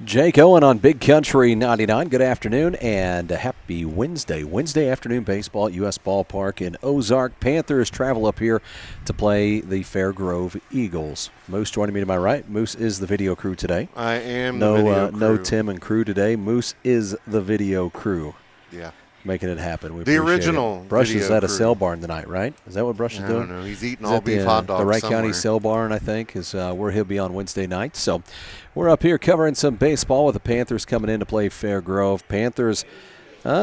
Jake Owen on Big Country 99. Good afternoon and happy Wednesday. Wednesday afternoon baseball at U.S. Ballpark in Ozark. Panthers travel up here to play the Fairgrove Eagles. Moose joining me to my right. Moose is the video crew today. I am the video crew. No Tim and crew today. Moose is the video crew. Yeah. Making it happen. We the appreciate original it. Brush is at a crew. sale barn tonight, right? Is that what Brush is doing? I don't know. He's eating all beef hot dogs the Wright somewhere. County Sale Barn, I think, is where he'll be on Wednesday night. So we're up here covering some baseball with the Panthers coming in to play Fairgrove. Panthers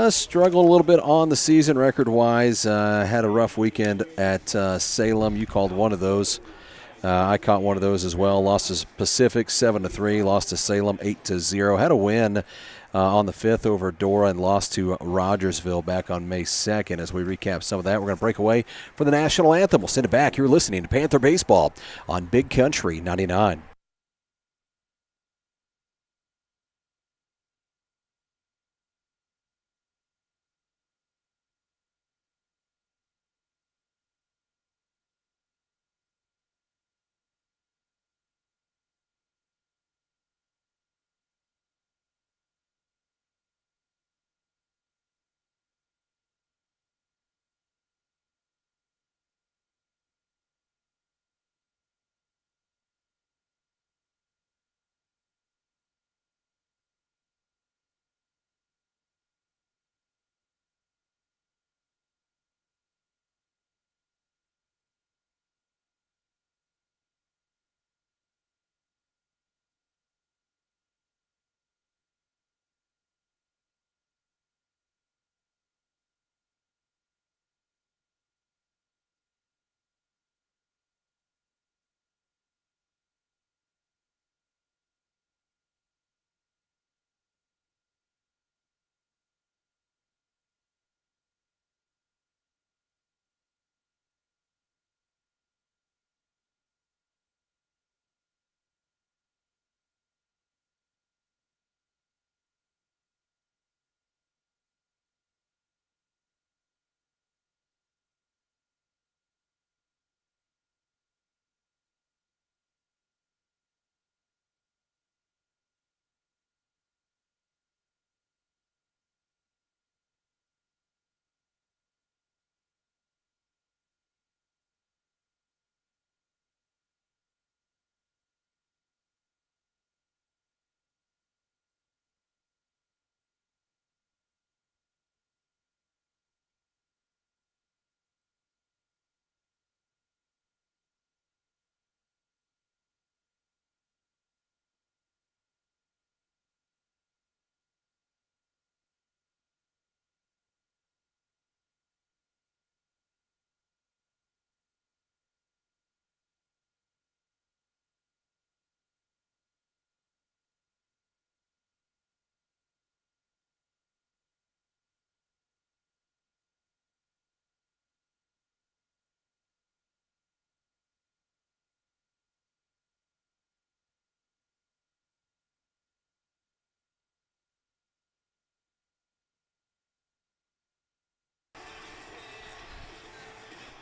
struggled a little bit on the season record-wise. Had a rough weekend at Salem. You called one of those. I caught one of those as well. Lost to Pacific 7-3. Lost to Salem 8-0. Had a win on the 5th over Dora and lost to Rogersville back on May 2nd. As we recap some of that, we're going to break away for the national anthem. We'll send it back. You're listening to Panther Baseball on Big Country 99.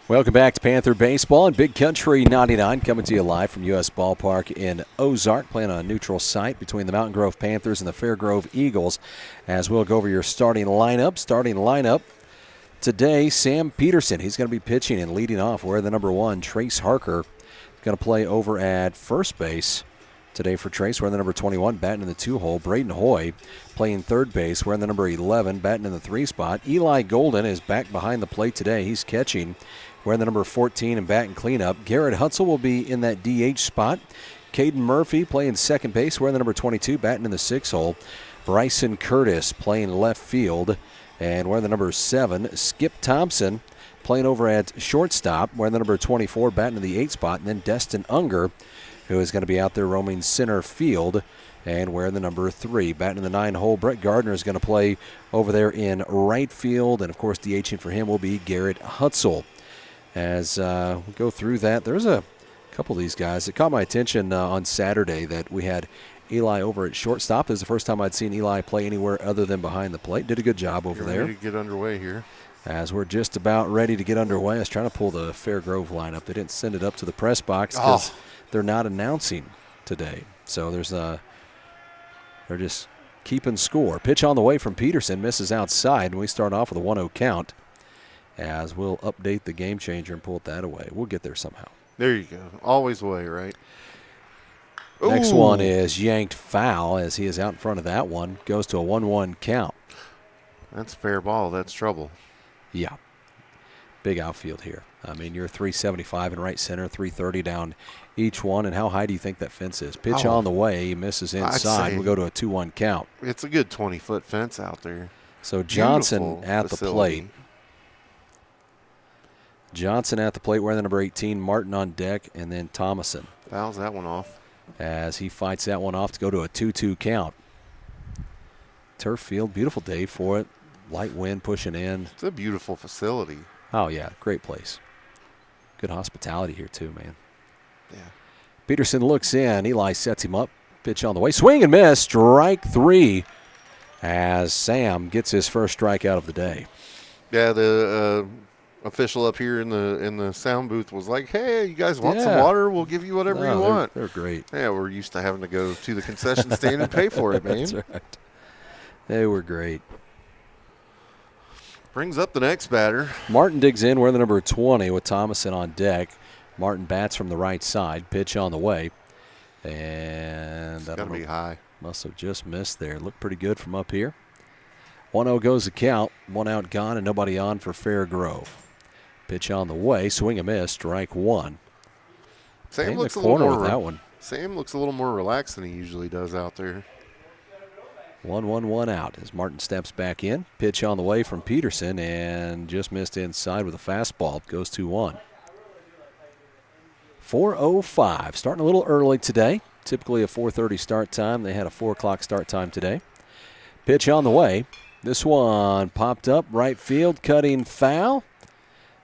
Welcome back to Panther Baseball and Big Country 99, coming to you live from U.S. Ballpark in Ozark, playing on a neutral site between the Mountain Grove Panthers and the Fairgrove Eagles. As we'll go over your starting lineup today, Sam Peterson, he's going to be pitching and leading off. We're the number 1, Trace Harker, going to play over at first base today for Trace. We're in the number 21, batting in the 2-hole. Braden Hoy playing third base. We're in the number 11, batting in the 3 spot. Eli Golden is back behind the plate today. He's catching. We're in the number 14 and batting cleanup. Garrett Hutzel will be in that DH spot. Caden Murphy playing second base. We're in the number 22, batting in the 6-hole. Bryson Curtis playing left field. And we're in the number 7, Skip Thompson playing over at shortstop. We're in the number 24, batting in the 8 spot. And then Destin Unger, who is going to be out there roaming center field. And we're in the number 3, batting in the 9-hole. Brett Gardner is going to play over there in right field. And, of course, DHing for him will be Garrett Hutzel. As we go through that, there's a couple of these guys. It caught my attention on Saturday that we had Eli over at shortstop. This is the first time I'd seen Eli play anywhere other than behind the plate. Did a good job over there. Ready to get underway here. As we're just about ready to get underway, I was trying to pull the Fairgrove lineup. They didn't send it up to the press box because they're not announcing today. So there's They're just keeping score. Pitch on the way from Peterson, misses outside, and we start off with a 1-0 count as we'll update the game changer and pull that away. We'll get there somehow. There you go. Always away, right? Next Ooh. one is yanked foul as he is out in front of that one. Goes to a 1-1 count. That's fair ball. That's trouble. Yeah. Big outfield here. I mean, you're 375 in right center, 330 down each one. And how high do you think that fence is? Pitch on the way. He misses inside. We'll go to a 2-1 count. It's a good 20-foot fence out there. So Johnson Beautiful at facility. the plate. Johnson at the plate wearing the number 18. Martin on deck, and then Thomason. Fouls that one off. As he fights that one off to go to a 2-2 count. Turf field, beautiful day for it. Light wind pushing in. It's a beautiful facility. Oh, yeah, great place. Good hospitality here, too, man. Yeah. Peterson looks in. Eli sets him up. Pitch on the way. Swing and miss. Strike 3 as Sam gets his first strikeout of the day. Yeah, the official up here in the sound booth was like, hey, you guys want some water? We'll give you whatever you want. They're great. Yeah, we're used to having to go to the concession stand and pay for it, man. That's right. They were great. Brings up the next batter. Martin digs in. We're the number 20 with Thomason on deck. Martin bats from the right side. Pitch on the way. And It's got to be high. Must have just missed there. Looked pretty good from up here. 1-0 goes the count. 1 out gone and nobody on for Fairgrove. Pitch on the way. Swing and miss. Strike 1. Sam looks a little more with that one. Sam looks a little more relaxed than he usually does out there. 1-1 out as Martin steps back in. Pitch on the way from Peterson and just missed inside with a fastball. It goes 2-1. 4:05. Starting a little early today. Typically a 4:30 start time. They had a 4 o'clock start time today. Pitch on the way. This one popped up right field, cutting foul,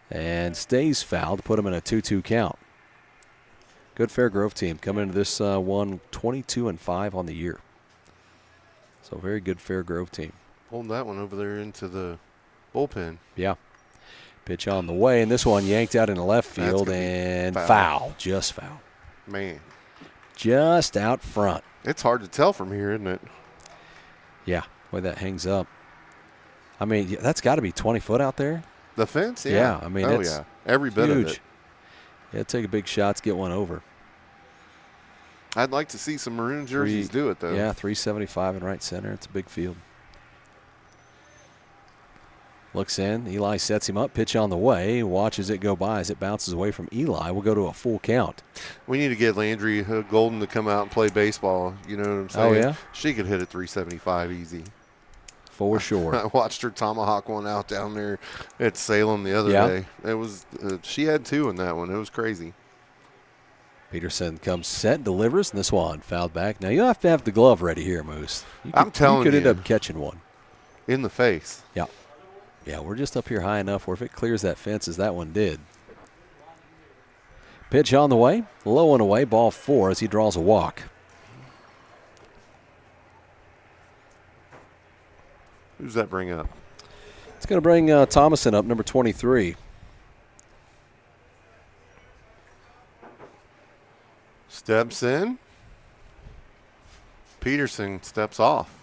and stays foul to put him in a 2-2 count. Good Fairgrove team coming into this one 22-5 on the year. So very good Fairgrove team. Pulled that one over there into the bullpen. Yeah. Pitch on the way, and this one yanked out in the left field and foul. Just foul. Man. Just out front. It's hard to tell from here, isn't it? Yeah, the way that hangs up. I mean, that's got to be 20 foot out there. The fence? Yeah. Yeah, I mean, it's every bit huge. of it. Yeah, take a big shot to get one over. I'd like to see some maroon jerseys do it, though. Yeah, 375 in right center. It's a big field. Looks in. Eli sets him up. Pitch on the way. Watches it go by as it bounces away from Eli. We'll go to a full count. We need to get Landry Golden to come out and play baseball. You know what I'm saying? Oh, yeah? She could hit at 375 easy. For sure. I watched her tomahawk one out down there at Salem the other day. It was she had 2 in that one. It was crazy. Peterson comes set, delivers, and this one fouled back. Now, you have to have the glove ready here, Moose. I'm telling you. You could end up catching one. In the face. Yeah. Yeah, we're just up here high enough where if it clears that fence as that one did. Pitch on the way, low and away, ball 4 as he draws a walk. Who's that bring up? It's going to bring Thomason up, number 23. Steps in. Peterson steps off.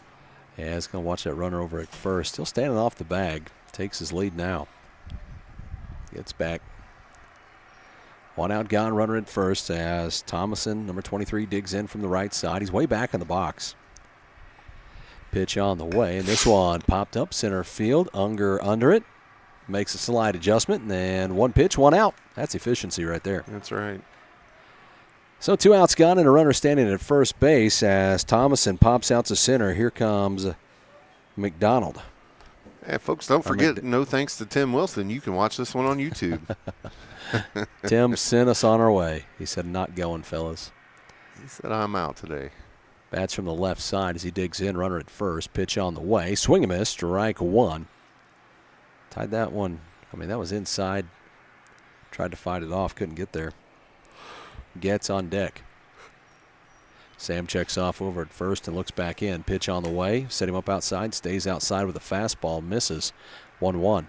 Yeah, he's going to watch that runner over at first. Still standing off the bag. Takes his lead now. Gets back. 1 out gone, runner at first as Thomason, number 23, digs in from the right side. He's way back in the box. Pitch on the way, and this one popped up center field. Unger under it. Makes a slight adjustment, and then 1 pitch, 1 out. That's efficiency right there. That's right. So 2 outs gone and a runner standing at first base as Thomason pops out to center. Here comes McDonald. Hey, folks, don't forget, no thanks to Tim Wilson, you can watch this one on YouTube. Tim sent us on our way. He said, not going, fellas. He said, I'm out today. Bats from the left side as he digs in, runner at first. Pitch on the way. Swing and miss, strike 1. Tied that one. I mean, that was inside. Tried to fight it off, couldn't get there. Gets on deck. Sam checks off over at first and looks back in. Pitch on the way. Set him up outside. Stays outside with a fastball. Misses. 1-1.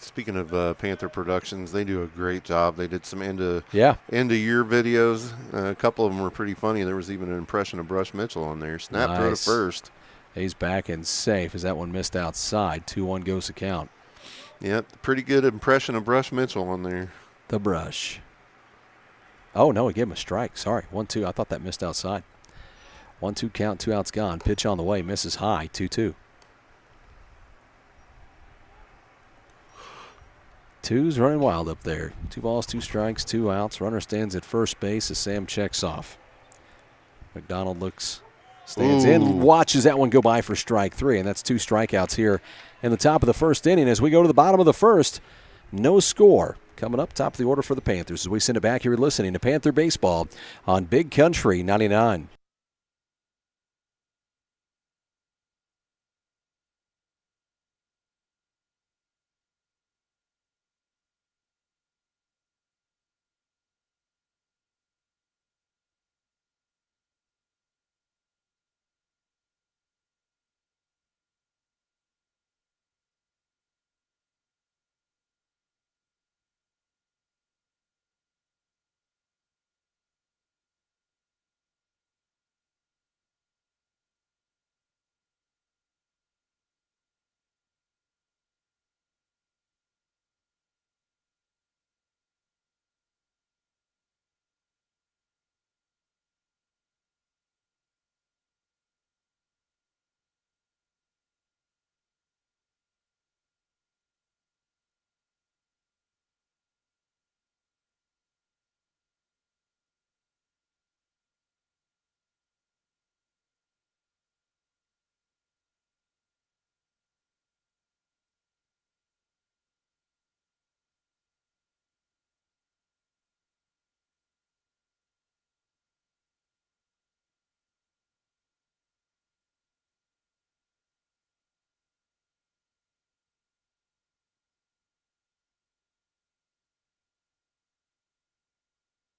Speaking of Panther Productions, they do a great job. They did some end of year videos. A couple of them were pretty funny. There was even an impression of Brush Mitchell on there. Snap throw to first. He's back and safe as that one missed outside. 2-1 goes to count. Yep, pretty good impression of Brush Mitchell on there. The Brush. Oh, no, he gave him a strike. Sorry, 1-2. I thought that missed outside. 1-2 count, 2 outs gone. Pitch on the way, misses high, 2-2. 2's running wild up there. 2 balls, 2 strikes, 2 outs. Runner stands at first base as Sam checks off. McDonald stands in, watches that one go by for strike 3, and that's 2 strikeouts here in the top of the first inning. As we go to the bottom of the first, no score. Coming up, top of the order for the Panthers. As we send it back, you're listening to Panther Baseball on Big Country 99.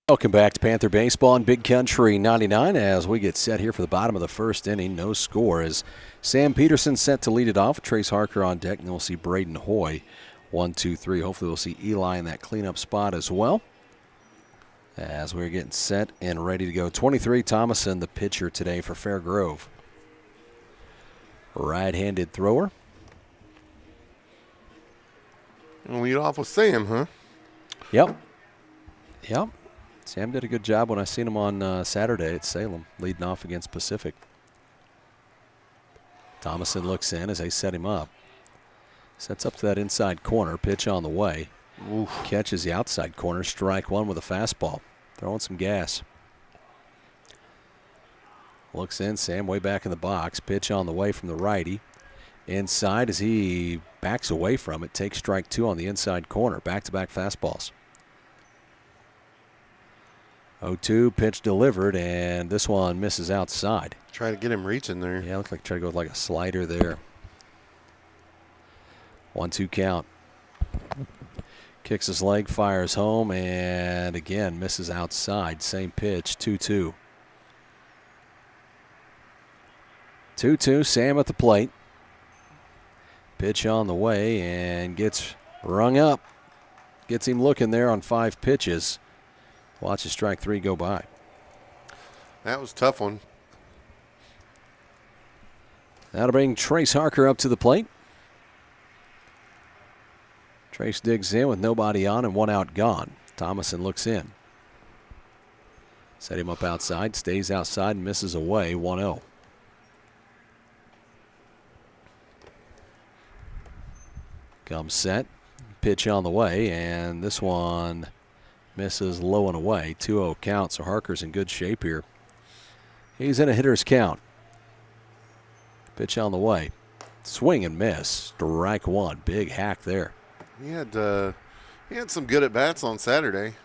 Welcome back to Panther Baseball on Big Country 99 as we get set here for the bottom of the first inning. No score as Sam Peterson set to lead it off. Trace Harker on deck, and we'll see Braden Hoy 1, 2, 3. Hopefully we'll see Eli in that cleanup spot as well as we're getting set and ready to go. 23 Thomason, the pitcher today for Fair Grove. Right-handed thrower. And lead off with Sam, huh? Yep. Sam did a good job when I seen him on Saturday at Salem, leading off against Pacific. Thomason looks in as they set him up. Sets up to that inside corner, pitch on the way. Catches the outside corner, strike 1 with a fastball. Throwing some gas. Looks in, Sam way back in the box. Pitch on the way from the righty. Inside as he backs away from it, takes strike 2 on the inside corner. Back-to-back fastballs. 0-2, pitch delivered, and this one misses outside. Try to get him reaching there. Yeah, looks like try to go with like a slider there. 1-2 count. Kicks his leg, fires home, and again misses outside. Same pitch, 2-2. 2-2, Sam at the plate. Pitch on the way and gets rung up. Gets him looking there on 5 pitches. Watches strike 3 go by. That was a tough one. That'll bring Trace Harker up to the plate. Trace digs in with nobody on and 1 out gone. Thomason looks in. Set him up outside, stays outside and misses away, 1-0. Comes set, pitch on the way, and this one misses low and away. 2-0 count, so Harker's in good shape here. He's in a hitter's count. Pitch on the way. Swing and miss. Strike 1. Big hack there. He had some good at-bats on Saturday.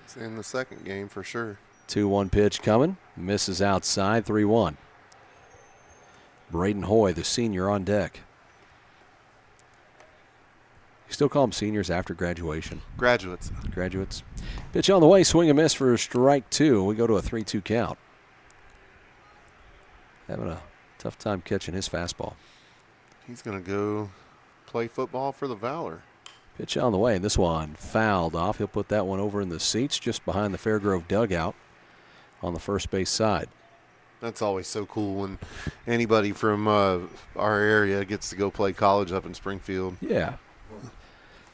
It's in the second game for sure. 2-1 pitch coming. Misses outside, 3-1. Braden Hoy, the senior, on deck. You still call them seniors after graduation? Graduates. Pitch on the way, swing and miss for strike 2. We go to a 3-2 count. Having a tough time catching his fastball. He's going to go play football for the Valor. Pitch on the way. This one fouled off. He'll put that one over in the seats just behind the Fairgrove dugout on the first base side. That's always so cool when anybody from our area gets to go play college up in Springfield. Yeah.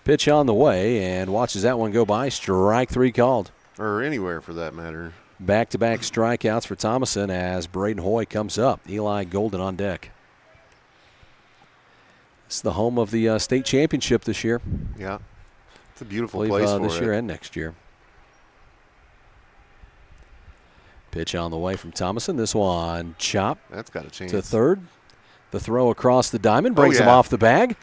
Pitch on the way, and watches that one go by. Strike 3 called. Or anywhere for that matter. Back-to-back strikeouts for Thomason as Braden Hoy comes up. Eli Golden on deck. It's the home of the state championship this year. Yeah. It's a beautiful place for this year and next year. Pitch on the way from Thomason. This one chop. That's got a chance. To third. The throw across the diamond brings him off the bag.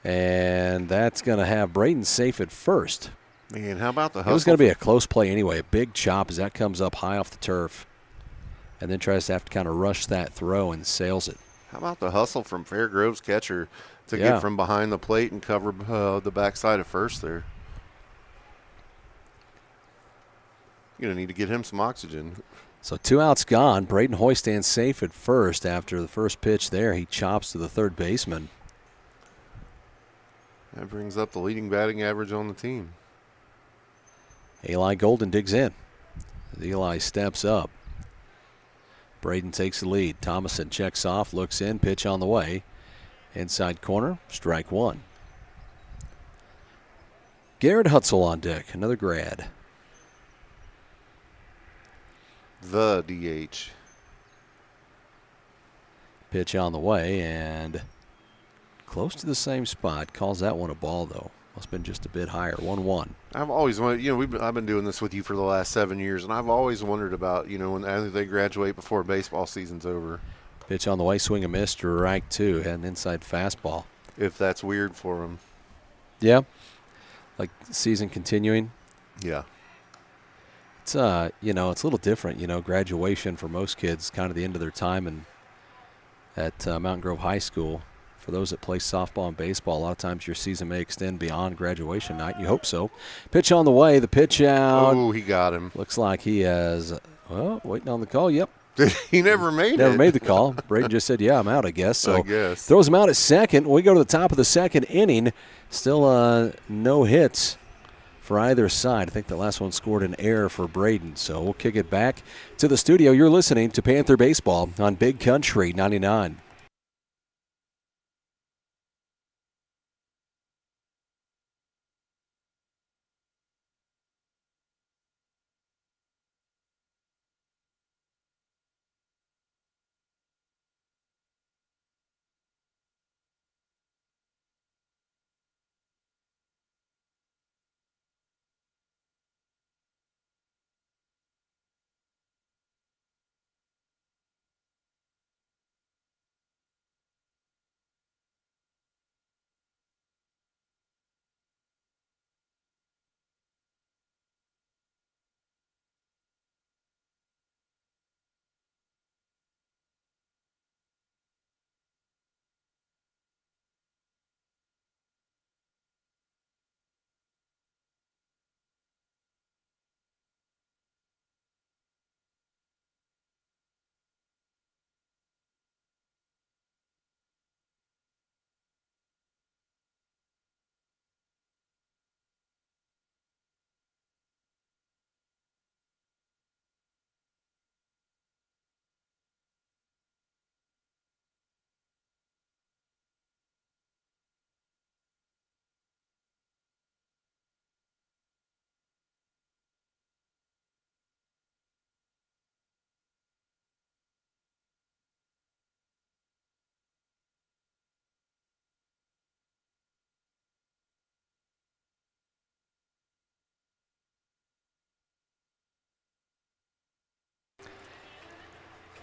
And that's going to have Braden safe at first. Man, how about the hustle? It was going to be a close play anyway. A big chop as that comes up high off the turf. And then tries to have to kind of rush that throw and sails it. How about the hustle from Fairgrove's catcher to get from behind the plate and cover the backside of first there? You're going to need to get him some oxygen. So 2 outs gone. Braden Hoy stands safe at first after the first pitch there. He chops to the third baseman. That brings up the leading batting average on the team. Eli Golden digs in. Eli steps up. Braden takes the lead. Thomason checks off, looks in, pitch on the way. Inside corner, strike 1. Garrett Hutzel on deck, another grad. The DH. Pitch on the way and close to the same spot. Calls that one a ball, though. Must have been just a bit higher. 1-1. I've always wanted, I've been doing this with you for the last 7 years, and I've always wondered about, when either they graduate before baseball season's over. Pitch on the way, swing and miss, strike 2. Had an inside fastball. If that's weird for them. Yeah. Like season continuing. Yeah. It's it's a little different. Graduation for most kids, kind of the end of their time at Mountain Grove High School. For those that play softball and baseball, a lot of times your season may extend beyond graduation night. You hope so. Pitch on the way. The pitch out. Oh, he got him. Looks like he has. Well, waiting on the call. Yep. He never made it. Never made the call. Braden just said, "Yeah, I'm out, I guess." So I guess. Throws him out at second. We go to the top of the second inning. Still no hits for either side. I think the last one scored an error for Braden. So we'll kick it back to the studio. You're listening to Panther Baseball on Big Country 99.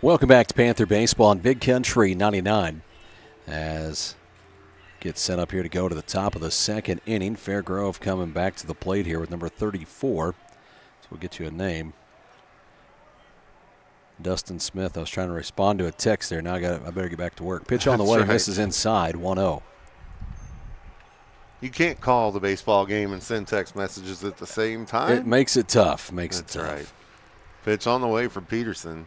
Welcome back to Panther Baseball on Big Country 99. As gets set up here to go to the top of the second inning. Fairgrove coming back to the plate here with number 34. So we'll get you a name. Dustin Smith. I was trying to respond to a text there. Now I better get back to work. Pitch on the way. Right. Misses inside. 1-0. You can't call the baseball game and send text messages at the same time. It makes it tough. That's right. Pitch on the way for Peterson.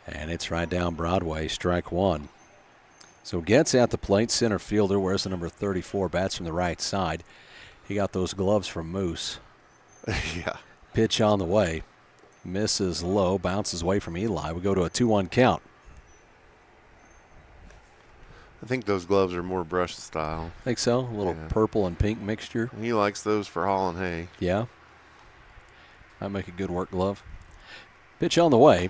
And it's right down Broadway. Strike 1. So gets at the plate, center fielder, wears the number 34, bats from the right side. He got those gloves from Moose. Yeah. Pitch on the way. Misses low, bounces away from Eli. We go to a 2-1 count. I think those gloves are more brush style. Think so? A little purple and pink mixture. He likes those for hauling hay. Yeah. Might make a good work glove. Pitch on the way.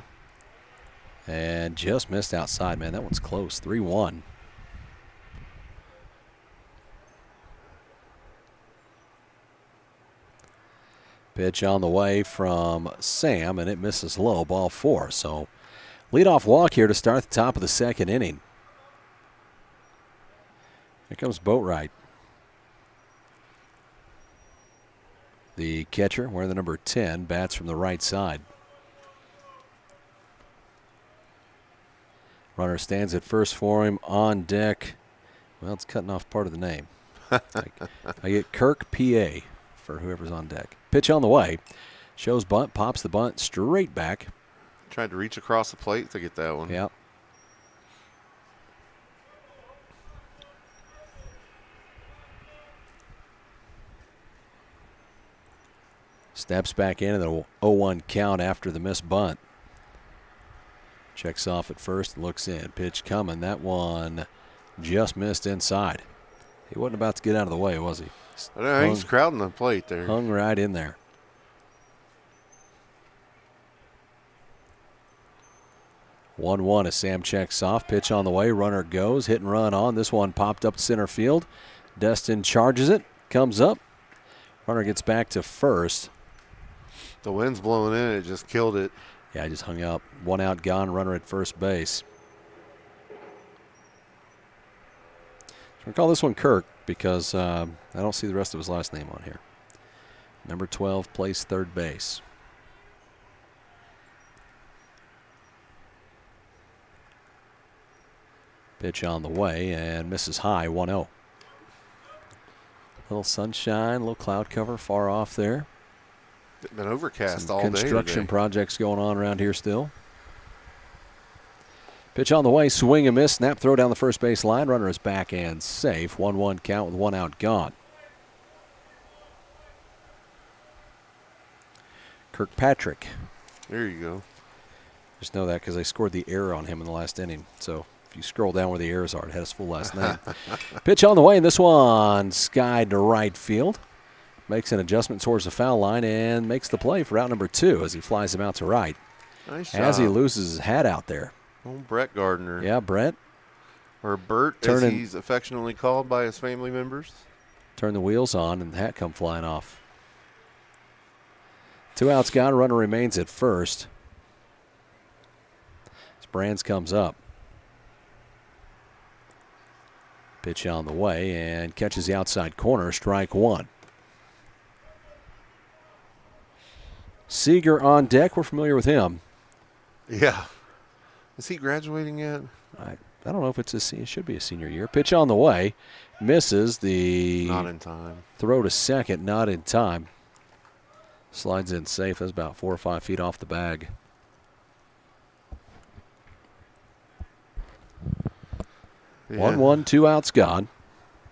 And just missed outside, man. That one's close. 3-1. Pitch on the way from Sam, and it misses low. Ball 4. So leadoff walk here to start the top of the second inning. Here comes Boatwright. The catcher, wearing the number 10, bats from the right side. Runner stands at first for him. On deck. Well, it's cutting off part of the name. I get Kirk P.A. for whoever's on deck. Pitch on the way. Shows bunt, pops the bunt straight back. Tried to reach across the plate to get that one. Yeah. Steps back in the 0-1 count after the missed bunt. Checks off at first, looks in. Pitch coming. That one just missed inside. He wasn't about to get out of the way, was he? He's crowding the plate there. Hung right in there. 1-1 as Sam checks off. Pitch on the way. Runner goes. Hit and run on. This one popped up to center field. Destin charges it. Comes up. Runner gets back to first. The wind's blowing in. It just killed it. Yeah, I just hung out. 1 out, gone. Runner at first base. So we call this one Kirk because I don't see the rest of his last name on here. Number 12 plays third base. Pitch on the way and misses high, 1-0. Little sunshine, little cloud cover far off there. It's been overcast all day. Construction projects going on around here still. Pitch on the way, swing and miss, snap throw down the first base line. Runner is back and safe. 1-1 count with 1 out gone. Kirkpatrick. There you go. Just know that because I scored the error on him in the last inning. So if you scroll down where the errors are, it has his full last name. Pitch on the way, and this one skied to right field. Makes an adjustment towards the foul line and makes the play for out number 2 as he flies him out to right. Nice as job. he loses his hat out there. Oh, Brett Gardner. Yeah, Brett. Or Bert, as he's affectionately called by his family members. Turn the wheels on and the hat come flying off. 2 outs gone. Runner remains at first. As Brands comes up. Pitch on the way and catches the outside corner. Strike 1. Seager on deck. We're familiar with him. Yeah. Is he graduating yet? I don't know if it's it should be a senior year. Pitch on the way. Misses the not in time. Throw to second, not in time. Slides in safe. That's about 4 or 5 feet off the bag. Yeah. 1-1, 2 outs gone.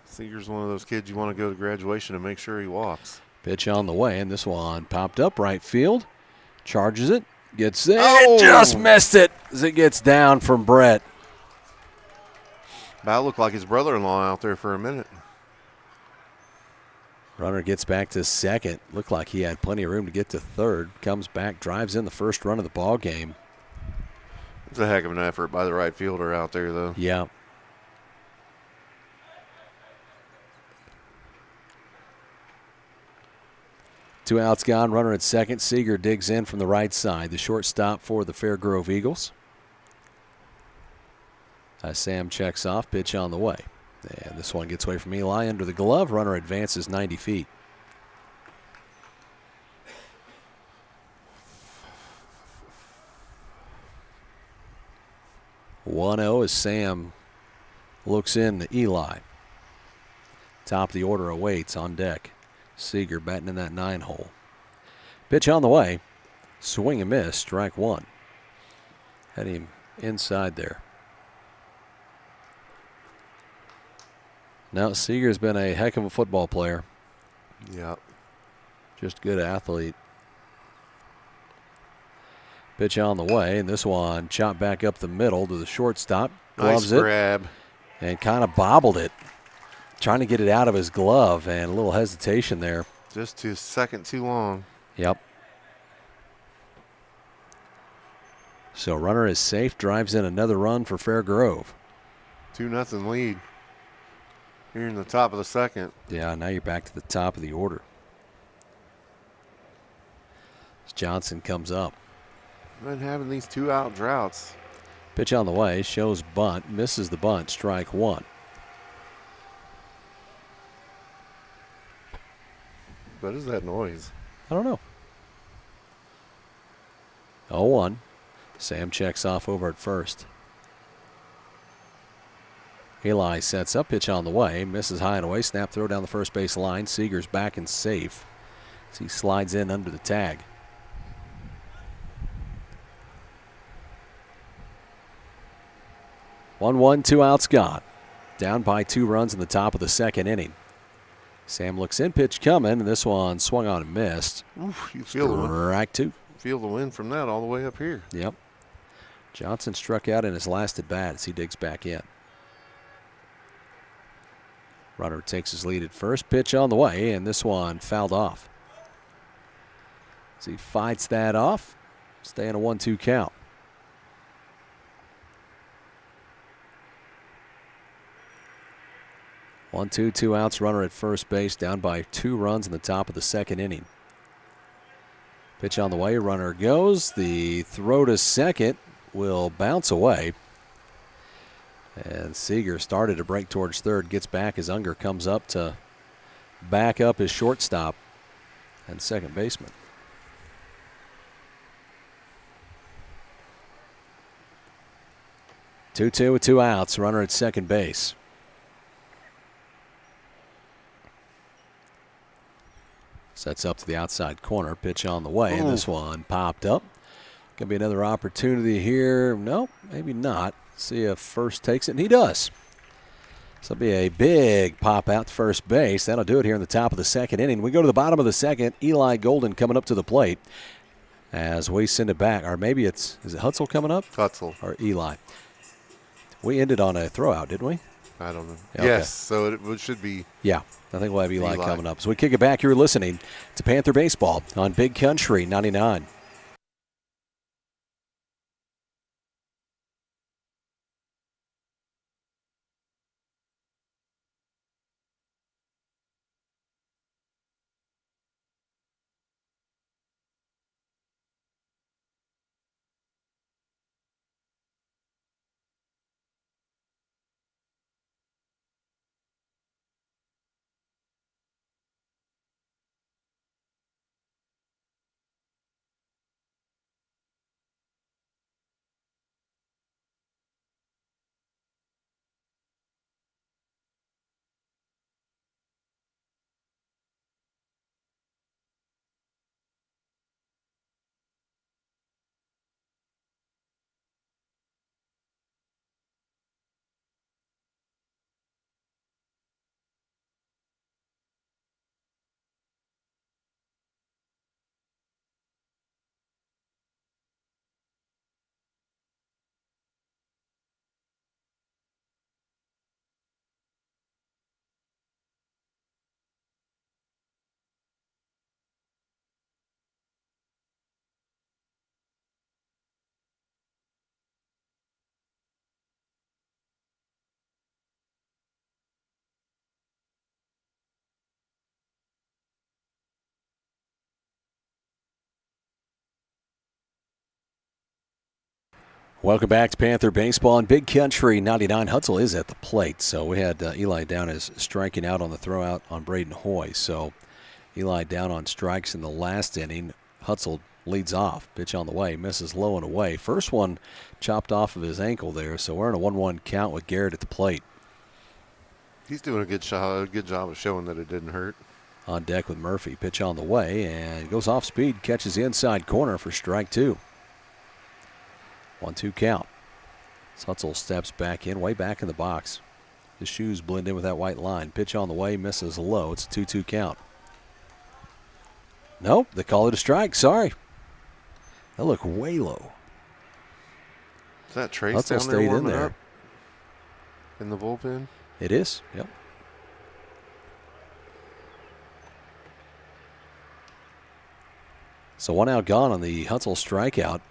Seager's one of those kids you want to go to graduation and make sure he walks. Pitch on the way, and this one popped up right field. Charges it. Gets there. Oh! Just missed it as it gets down from Brett. That looked like his brother-in-law out there for a minute. Runner gets back to second. Looked like he had plenty of room to get to third. Comes back, drives in the first run of the ball game. It's a heck of an effort by the right fielder out there, though. Yeah. Two outs gone, runner at second. Seager digs in from the right side. The shortstop for the Fairgrove Eagles. As Sam checks off, pitch on the way. And this one gets away from Eli under the glove. Runner advances 90 feet. (1-0) as Sam looks in to Eli. Top of the order awaits on deck. Seager batting in that 9-hole. Pitch on the way. Swing and miss. Strike 1. Had him inside there. No, Seeger's been a heck of a football player. Yeah. Just good athlete. Pitch on the way, and this one chopped back up the middle to the shortstop. Gloves nice grab. It. And kind of bobbled it. Trying to get it out of his glove, and a little hesitation there. Just a second too long. Yep. So runner is safe, drives in another run for Fair Grove. 2-0 lead. Here in the top of the second. Yeah, now you're back to the top of the order. As Johnson comes up. Been having these 2-out droughts. Pitch on the way, shows bunt, misses the bunt, strike one. What is that noise? I don't know. 0-1. Sam checks off over at first. Eli sets up, pitch on the way, misses high and away, snap throw down the first base line. Seeger's back and safe as he slides in under the tag. One, 2 outs gone. Down by 2 runs in the top of the second inning. Sam looks in, pitch coming, and this one swung on and missed. Oof, you feel the wind. Strike 2. Feel the wind from that all the way up here. Yep. Johnson struck out in his last at bat as he digs back in. Runner takes his lead at first. Pitch on the way, and this one fouled off. As he fights that off, staying a 1-2 count. 1-2, 2 outs, runner at first base, down by 2 runs in the top of the second inning. Pitch on the way, runner goes. The throw to second will bounce away. And Seeger started to break towards third, gets back as Unger comes up to back up his shortstop and second baseman. Two with 2 outs, runner at second base. Sets up to the outside corner, pitch on the way, and this one popped up. Gonna be another opportunity here. No, maybe not. See if first takes it, and he does. So it'll be a big pop out to first base. That'll do it here in the top of the second inning. We go to the bottom of the second. Eli Golden coming up to the plate as we send it back. Or maybe is it Hutzel coming up? Hutzel. Or Eli. We ended on a throw out, didn't we? I don't know. Okay. Yes, so it should be. Yeah, I think we'll have Eli coming up. So we kick it back. You're listening to Panther Baseball on Big Country 99. Welcome back to Panther Baseball on Big Country 99. Hutzel is at the plate, so we had Eli down as striking out on the throw out on Braden Hoy. So Eli down on strikes in the last inning. Hutzel leads off. Pitch on the way, misses low and away. First one chopped off of his ankle there, so we're in a 1-1 count with Garrett at the plate. He's doing a good job of showing that it didn't hurt. On deck with Murphy. Pitch on the way, and goes off speed, catches the inside corner for strike 2. 1-2 count. Hutzel steps back in, way back in the box. His shoes blend in with that white line. Pitch on the way, misses low. It's a 2-2 count. Nope, they call it a strike. Sorry. That looked way low. Is that Trace down there warming up in the bullpen? It is, yep. So 1 out gone on the Hutzel strikeout.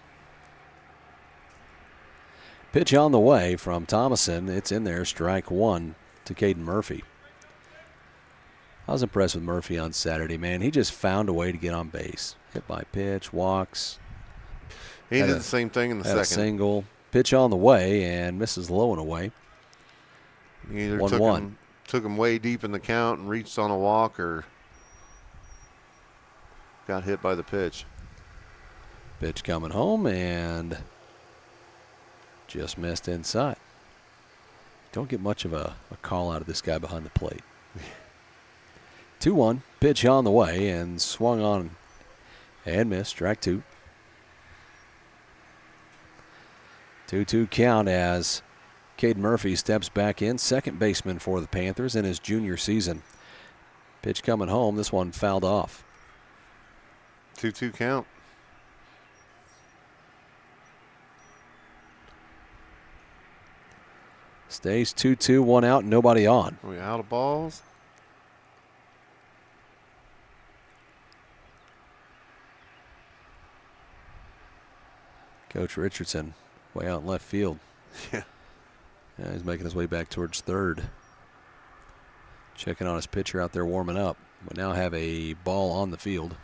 Pitch on the way from Thomason. It's in there, strike 1 to Caden Murphy. I was impressed with Murphy on Saturday, man. He just found a way to get on base. Hit by pitch, walks. He did the same thing in the second. Single. Pitch on the way and misses low and away. He either took him way deep in the count and reached on a walk, or got hit by the pitch. Pitch coming home and just missed inside. Don't get much of a call out of this guy behind the plate. 2-1. Pitch on the way and swung on and missed. Strike 2. 2-2 count as Caden Murphy steps back in, second baseman for the Panthers in his junior season. Pitch coming home. This one fouled off. 2-2 count. Stays 2-2, 1 out, nobody on. Are we out of balls? Coach Richardson way out in left field. Yeah. He's making his way back towards third. Checking on his pitcher out there warming up. We now have a ball on the field.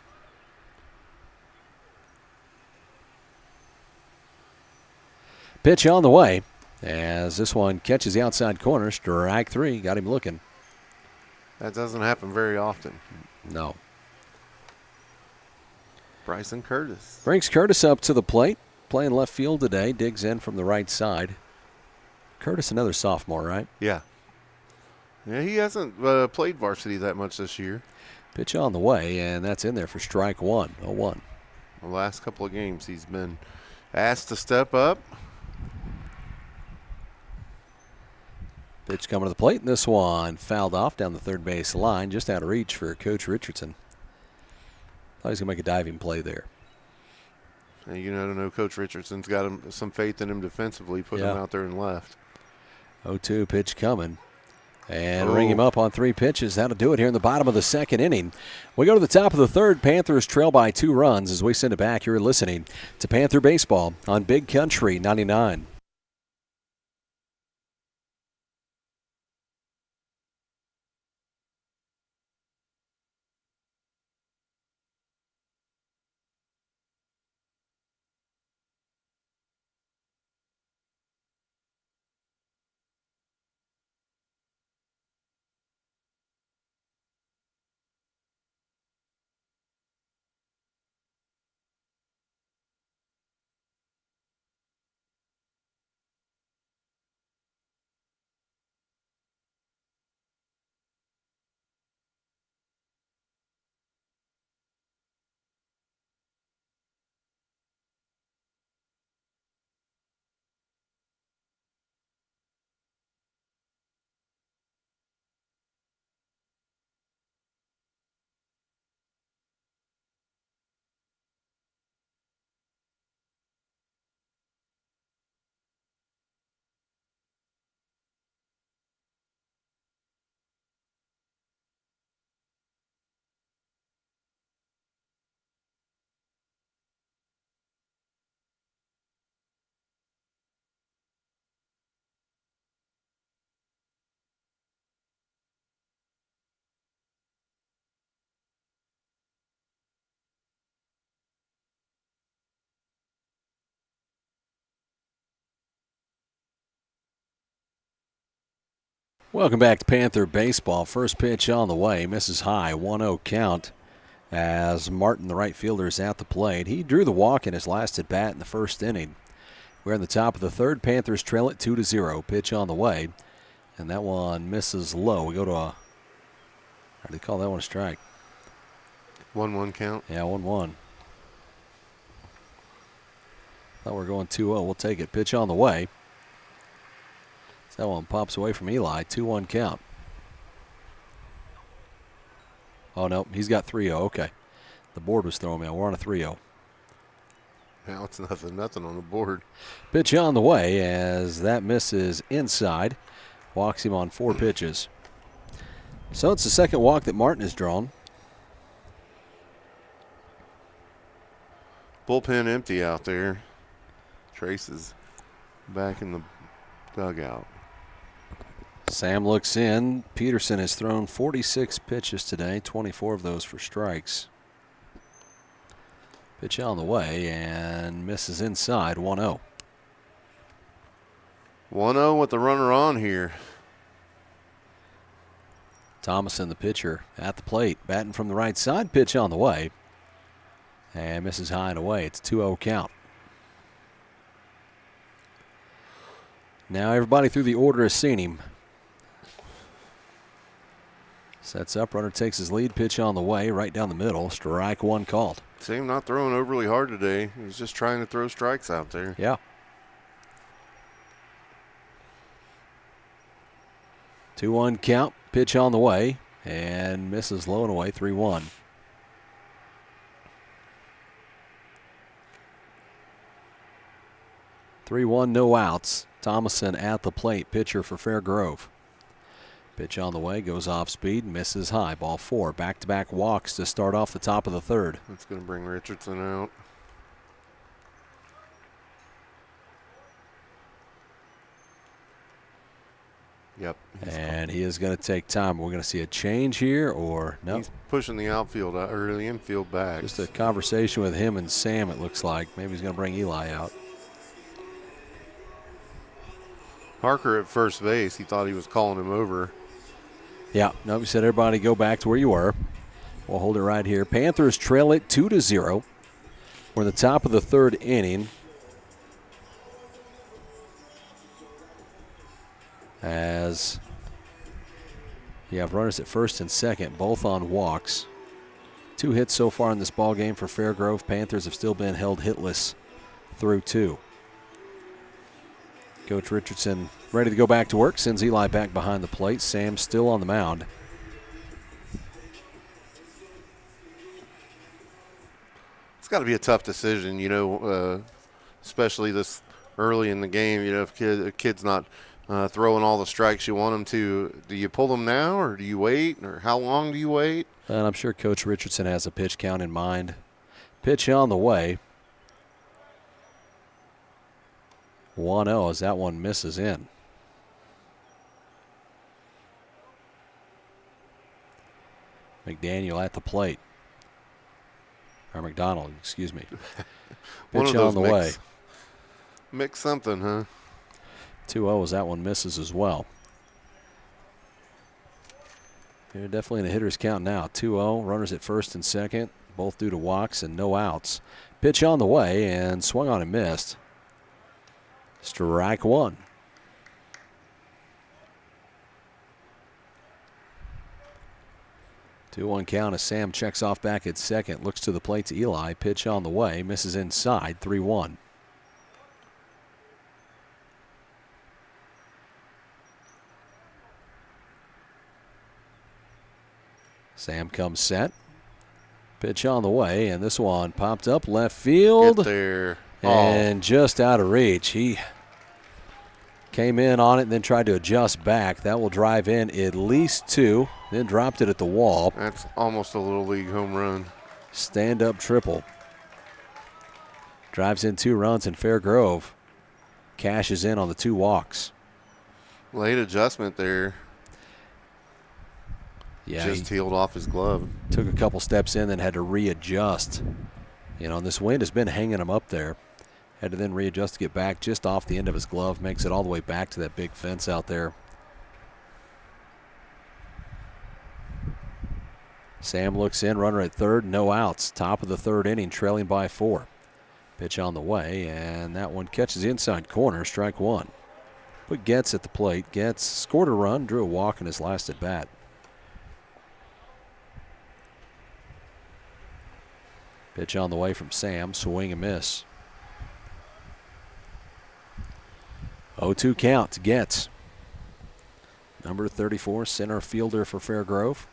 Pitch on the way as this one catches the outside corner. Strike 3. Got him looking. That doesn't happen very often. No. Bryson Curtis. Brings Curtis up to the plate. Playing left field today. Digs in from the right side. Curtis, another sophomore, right? Yeah. Yeah, he hasn't played varsity that much this year. Pitch on the way, and that's in there for strike 1. 0-1. The last couple of games he's been asked to step up. Pitch coming to the plate, and this one fouled off down the third base line, just out of reach for Coach Richardson. Thought he was going to make a diving play there. And you know, Coach Richardson's got some faith in him defensively, putting him out there and left. 0-2 pitch coming. And ring him up on 3 pitches. That'll do it here in the bottom of the second inning. We go to the top of the third. Panthers trail by 2 runs as we send it back. You're listening to Panther Baseball on Big Country 99. Welcome back to Panther Baseball. First pitch on the way. Misses high. 1-0 count as Martin, the right fielder, is at the plate. He drew the walk in his last at bat in the first inning. We're in the top of the third. Panthers trail it 2-0. Pitch on the way. And that one misses low. We go to how do they call that one a strike? 1-1 count. Yeah, 1-1. Thought we were going 2-0. We'll take it. Pitch on the way. That one pops away from Eli. 2-1 count. Oh, no, he's got 3-0. Okay. The board was throwing me out. We're on a 3-0. Now it's nothing on the board. Pitch on the way as that misses inside. Walks him on 4 pitches. So it's the second walk that Martin has drawn. Bullpen empty out there. Trace is back in the dugout. Sam looks in. Peterson has thrown 46 pitches today, 24 of those for strikes. Pitch on the way and misses inside. 1-0. 1-0 with the runner on here. Thomason, the pitcher, at the plate. Batting from the right side. Pitch on the way. And misses high and away. It's 2-0 count. Now everybody through the order has seen him. Sets up, runner takes his lead, pitch on the way, right down the middle. Strike one called. Sam not throwing overly hard today. He's just trying to throw strikes out there. Yeah. 2-1 count, pitch on the way, and misses low and away, 3-1. No outs. Thomason at the plate, pitcher for Fairgrove. Pitch on the way, goes off speed, misses high. Ball 4. Back-to-back walks to start off the top of the third. That's going to bring Richardson out. Yep. And he is going to take time. We're going to see a change here, or no? He's pushing the outfield out, or the infield back. Just a conversation with him and Sam, it looks like. Maybe he's going to bring Eli out. Harker at first base, he thought he was calling him over. Yeah, no, we said everybody go back to where you were. We'll hold it right here. Panthers trail it 2-0. We're in the top of the third inning. As you have runners at first and second, both on walks. 2 hits so far in this ball game for Fairgrove. Panthers have still been held hitless through 2. Coach Richardson ready to go back to work. Sends Eli back behind the plate. Sam still on the mound. It's got to be a tough decision, especially this early in the game. If a kid's not throwing all the strikes you want him to, do you pull them now or do you wait? Or how long do you wait? And I'm sure Coach Richardson has a pitch count in mind. Pitch on the way. 1-0 as that one misses in. McDaniel at the plate. Or McDonald, excuse me. Pitch on the way. Mix something, huh? 2-0 as that one misses as well. They're definitely in a hitter's count now. 2-0, runners at first and second, both due to walks and no outs. Pitch on the way and swung on and missed. Strike one. Two-one count as Sam checks off back at second. Looks to the plate to Eli. Pitch on the way. Misses inside. 3-1. Sam comes set. Pitch on the way, and this one popped up left field. Get there. And just out of reach. He came in on it and then tried to adjust back. That will drive in at least 2. Then dropped it at the wall. That's almost a little league home run. Stand-up triple. Drives in 2 runs, and Fairgrove cashes in on the 2 walks. Late adjustment there. Yeah, just healed off his glove. Took a couple steps in, then had to readjust. And this wind has been hanging him up there. Had to then readjust to get back just off the end of his glove. Makes it all the way back to that big fence out there. Sam looks in, runner at third, no outs. Top of the third inning, trailing by 4. Pitch on the way, and that one catches the inside corner, strike 1. Put Getz at the plate. Getz scored a run, drew a walk in his last at bat. Pitch on the way from Sam, swing and miss. 0-2 count to Getz. Number 34, center fielder for Fairgrove.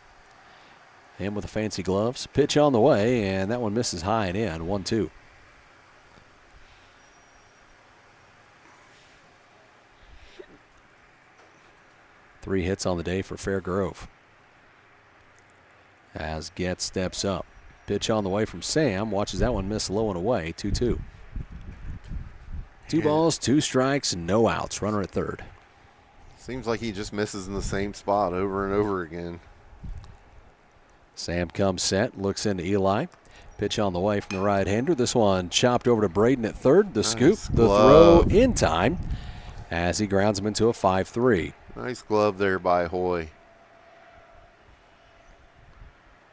Him with the fancy gloves. Pitch on the way, and that one misses high and in. 1-2. Three hits on the day for Fairgrove. As Getz steps up. Pitch on the way from Sam. Watches that one miss low and away. 2-2. Two balls, two strikes, no outs. Runner at third. Seems like he just misses in the same spot over and over again. Sam comes set, looks into Eli. Pitch on the way from the right-hander. This one chopped over to Braden at third. The scoop, the throw in time as he grounds him into a 5-3. Nice glove there by Hoy.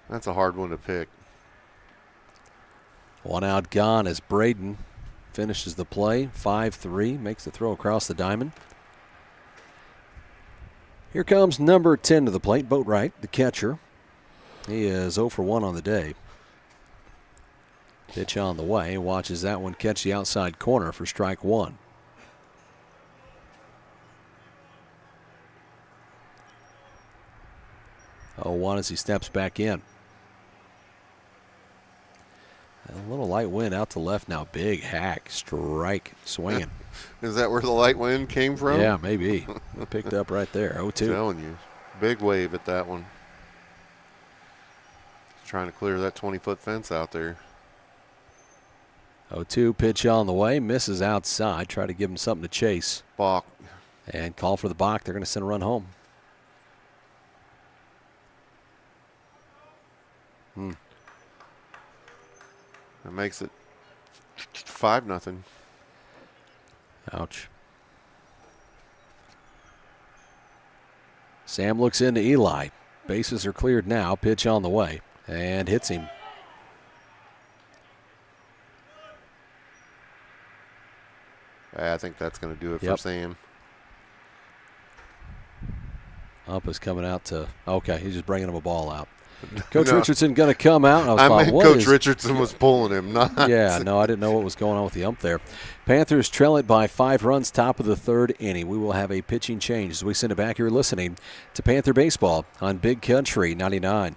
That's a hard one to pick. One out gone as Braden finishes the play. 5-3, makes the throw across the diamond. Here comes number 10 to the plate, Boatwright, the catcher. He is 0 for 1 on the day. Pitch on the way. Watches that one catch the outside corner for strike one. Oh, 1 as he steps back in. A little light wind out to left now. Big hack, strike, swinging. Is that where the light wind came from? Yeah, maybe. Picked up right there. 0-2. Telling you. Big wave at that one. Trying to clear that 20-foot fence out there. 0-2, pitch on the way. Misses outside. Try to give him something to chase. Balk. And call for the balk. They're going to send a run home. That makes it 5-0. Ouch. Sam looks into Eli. Bases are cleared now. Pitch on the way. And hits him. I think that's going to do it for Sam. Up is coming out to, okay, he's just bringing him a ball out. Coach Richardson going to come out. I meant Coach Richardson was pulling him, not. Yeah, no, I didn't know what was going on with the ump there. Panthers trail it by 5 runs, top of the third inning. We will have a pitching change as we send it back. You're listening to Panther Baseball on Big Country 99.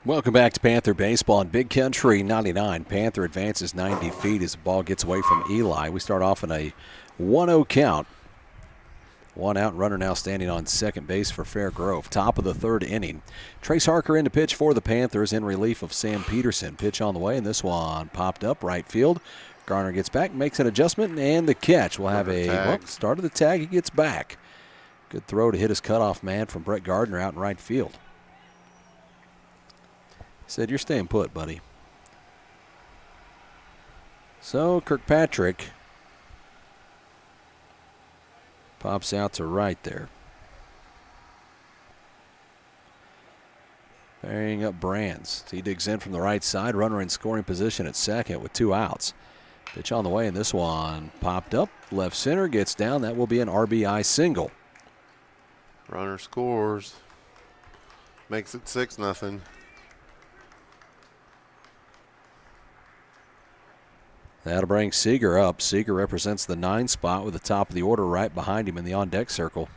Welcome back to Panther Baseball on Big Country 99. Panther advances 90 feet as the ball gets away from Eli. We start off in a 1-0 count. One out, runner now standing on second base for Fair Grove. Top of the third inning. Trace Harker in to pitch for the Panthers in relief of Sam Peterson. Pitch on the way, and this one popped up right field. Garner gets back, makes an adjustment, and the catch. We'll have start of the tag. He gets back. Good throw to hit his cutoff man from Brett Gardner out in right field. He said, "You're staying put, buddy." So Kirkpatrick pops out to right there. Pairing up Brands. He digs in from the right side. Runner in scoring position at second with 2 outs. Pitch on the way, and this one popped up. Left center, gets down. That will be an RBI single. Runner scores. Makes it 6-0. That'll bring Seeger up. Seeger represents the 9 spot with the top of the order right behind him in the on-deck circle.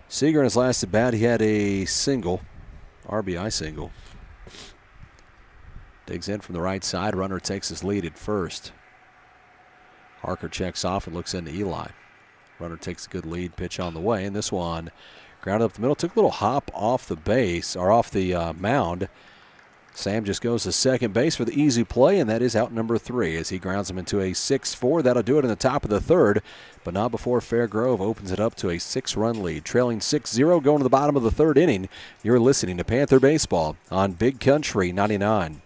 Seeger in his last at bat, he had a single, RBI single. Digs in from the right side. Runner takes his lead at first. Harker checks off and looks into Eli. Runner takes a good lead. Pitch on the way, and this one grounded up the middle. Took a little hop off the base, or off the mound. Sam just goes to second base for the easy play, and that is out number 3 as he grounds him into a 6-4. That'll do it in the top of the third, but not before Fair Grove opens it up to a 6-run lead. Trailing 6-0 going to the bottom of the third inning. You're listening to Panther Baseball on Big Country 99.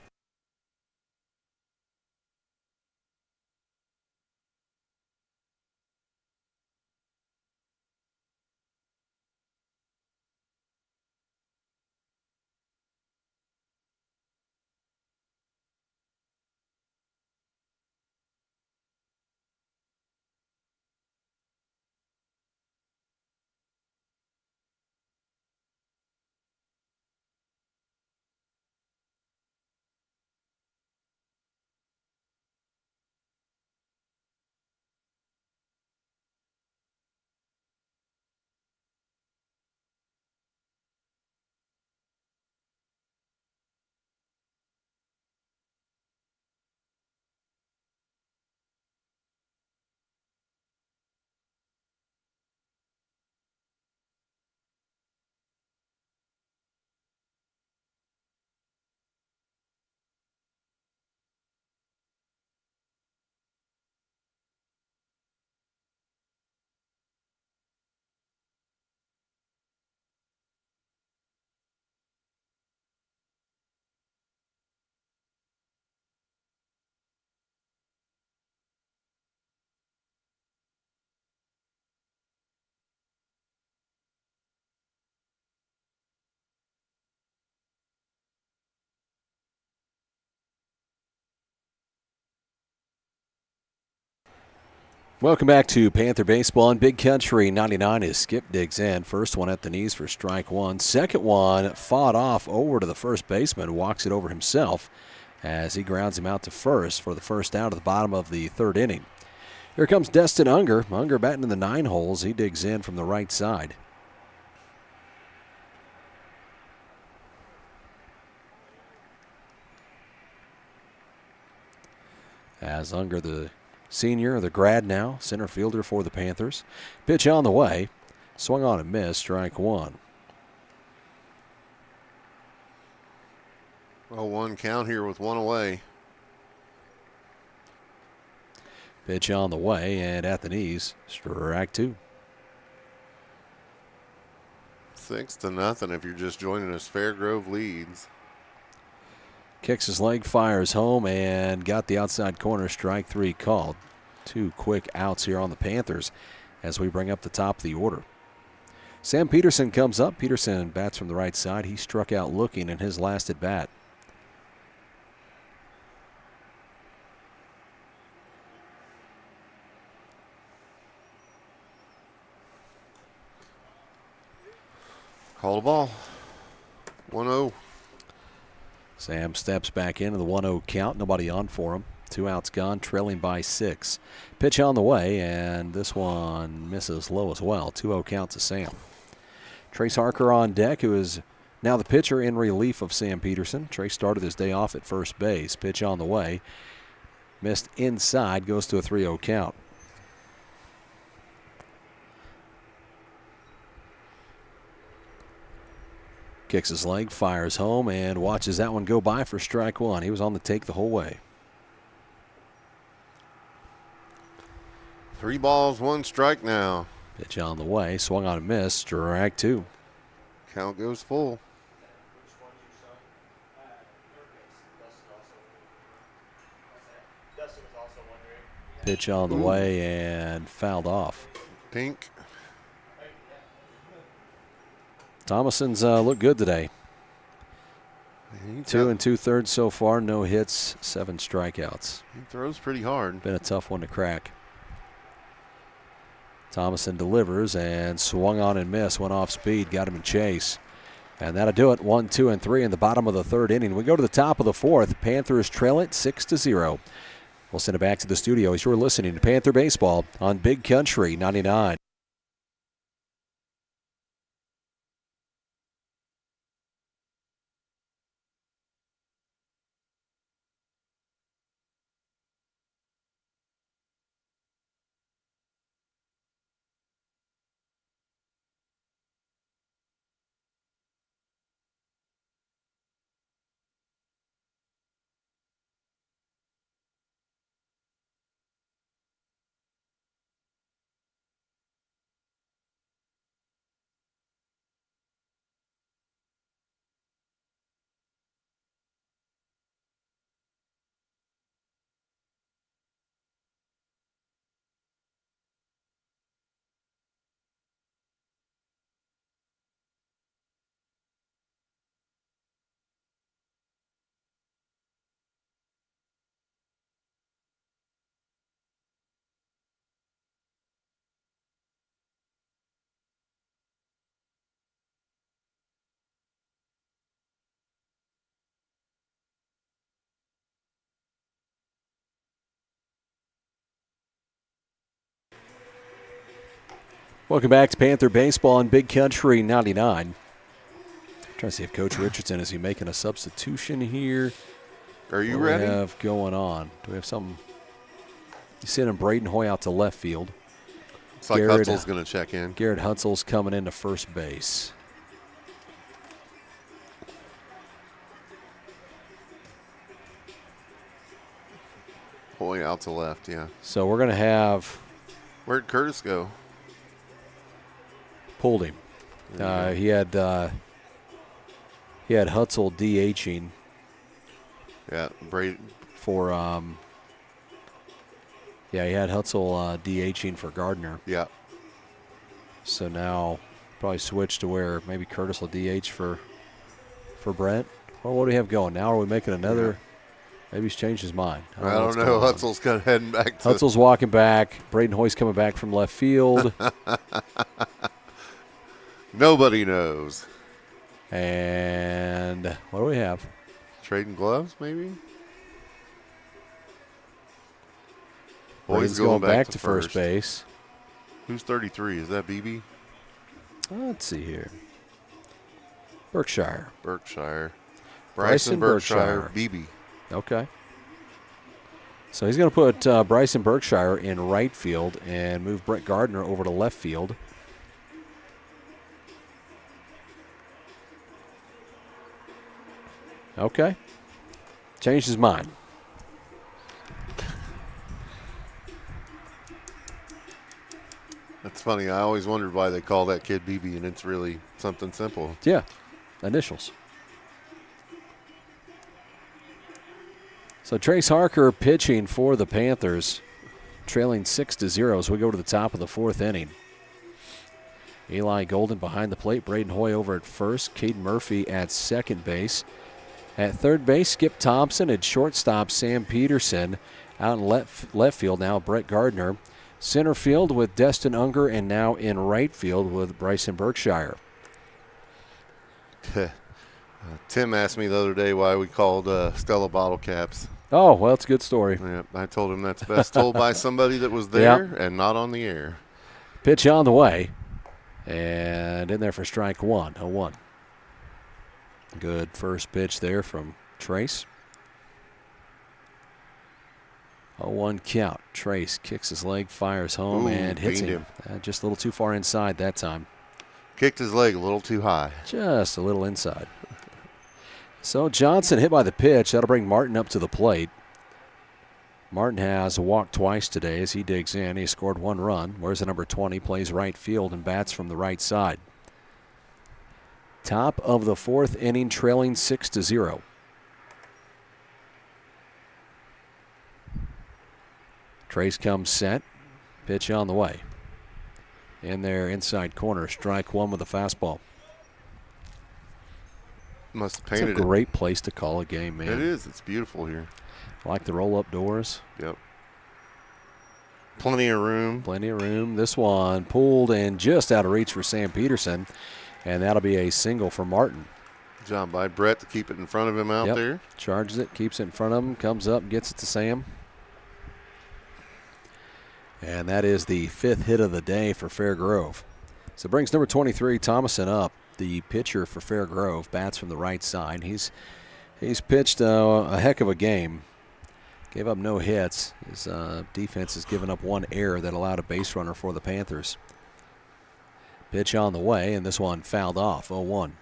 Welcome back to Panther Baseball on Big Country 99 as Skip digs in. First one at the knees for strike 1. Second one fought off over to the first baseman, walks it over himself as he grounds him out to first for the first out at the bottom of the third inning. Here comes Destin Unger. Unger batting in the 9 holes. He digs in from the right side. As Unger, the senior, the grad now, center fielder for the Panthers. Pitch on the way. Swung on and missed, strike 1. 0-1 count here with 1 away. Pitch on the way and at the knees, strike 2. 6-0 if you're just joining us. Fairgrove leads. Kicks his leg, fires home, and got the outside corner, strike 3 called. 2 quick outs here on the Panthers as we bring up the top of the order. Sam Peterson comes up. Peterson bats from the right side. He struck out looking in his last at bat. Call the ball. 1-0. Sam steps back into the 1-0 count. Nobody on for him. 2 outs gone, trailing by 6. Pitch on the way, and this one misses low as well. 2-0 count to Sam. Trace Harker on deck, who has Now the pitcher in relief of Sam Peterson. Trey started his day off at first base. Pitch on the way. Missed inside, goes to a 3-0 count. Kicks his leg, fires home, and watches that one go by for strike one. He was on the take the whole way. 3 balls, 1 strike now. Pitch on the way, swung on a miss, strike 2. Count goes full. Pitch on the way and fouled off. Pink. Thomason's looked good today. 2 2/3 so far, no hits, 7 strikeouts. He throws pretty hard. Been a tough one to crack. Thomason delivers and swung on and missed, went off speed, got him in chase. And that'll do it. 1, 2, and 3 in the bottom of the 3rd inning. We go to the top of the 4th. Panthers trail it 6-0. We'll send it back to the studio as you're listening to Panther Baseball on Big Country 99. Welcome back to Panther Baseball on Big Country 99. Trying to see if Coach Richardson, is he making a substitution here? Are you what ready? Do we have going on? Do we have something? He's sending Braden Hoy out to left field. It's like Hutzel's going to check in. Garrett Hutzel's coming into first base. Hoy out to left, yeah. So we're going to have. Where'd Curtis go? Pulled him. He had Hutzel DHing. Yeah, Braden. For he had Hutzel DHing for Gardner. Yeah. So now probably switch to where maybe Curtis will DH for Brent. Well, what do we have going? Now are we making another? Yeah. Maybe he's changed his mind. I don't know. Hutzel's kind of heading back. Hutzel's walking back. Braden Hoy's coming back from left field. Nobody knows. And what do we have? Trading gloves, maybe? Hoy's going back to first base. Who's 33? Is that BB? Let's see here. Berkshire. Bryson Berkshire, BB. Okay. So he's going to put Bryson Berkshire in right field and move Brett Gardner over to left field. Okay. Changed his mind. That's funny. I always wondered why they call that kid BB, and it's really something simple. Yeah. Initials. So Trace Harker pitching for the Panthers, trailing 6-0 as we go to the top of the 4th inning. Eli Golden behind the plate, Braden Hoy over at first, Caden Murphy at second base. At third base, Skip Thompson. At shortstop, Sam Peterson. Out in left field now, Brett Gardner. Center field with Destin Unger, and now in right field with Bryson Berkshire. Tim asked me the other day why we called Stella bottle caps. Oh, well, it's a good story. Yeah, I told him that's best told by somebody that was there and not on the air. Pitch on the way, and in there for strike one, 0-1. Good first pitch there from Trace. 0-1 count. Trace kicks his leg, fires home, and hits him. Just a little too far inside that time. Kicked his leg a little too high. Just a little inside. So Johnson hit by the pitch. That'll bring Martin up to the plate. Martin has walked twice today as he digs in. He scored 1 run. Wears the number 20, plays right field, and bats from the right side. Top of the 4th inning, trailing 6-0. Trace comes set. Pitch on the way. In there, inside corner, strike 1 with a fastball. Must have painted it. It's a great place to call a game, man. It is. It's beautiful here. I like the roll-up doors. Yep. Plenty of room. Plenty of room. This one pulled and just out of reach for Sam Peterson, and that'll be a single for Martin. Good job by Brett to keep it in front of him out there. Charges it, keeps it in front of him, comes up, gets it to Sam. And that is the 5th hit of the day for Fairgrove. So it brings number 23, Thomason, up, the pitcher for Fairgrove. Bats from the right side. He's pitched a heck of a game. Gave up no hits. His defense has given up 1 error that allowed a base runner for the Panthers. Pitch on the way, and this one fouled off, 0-1.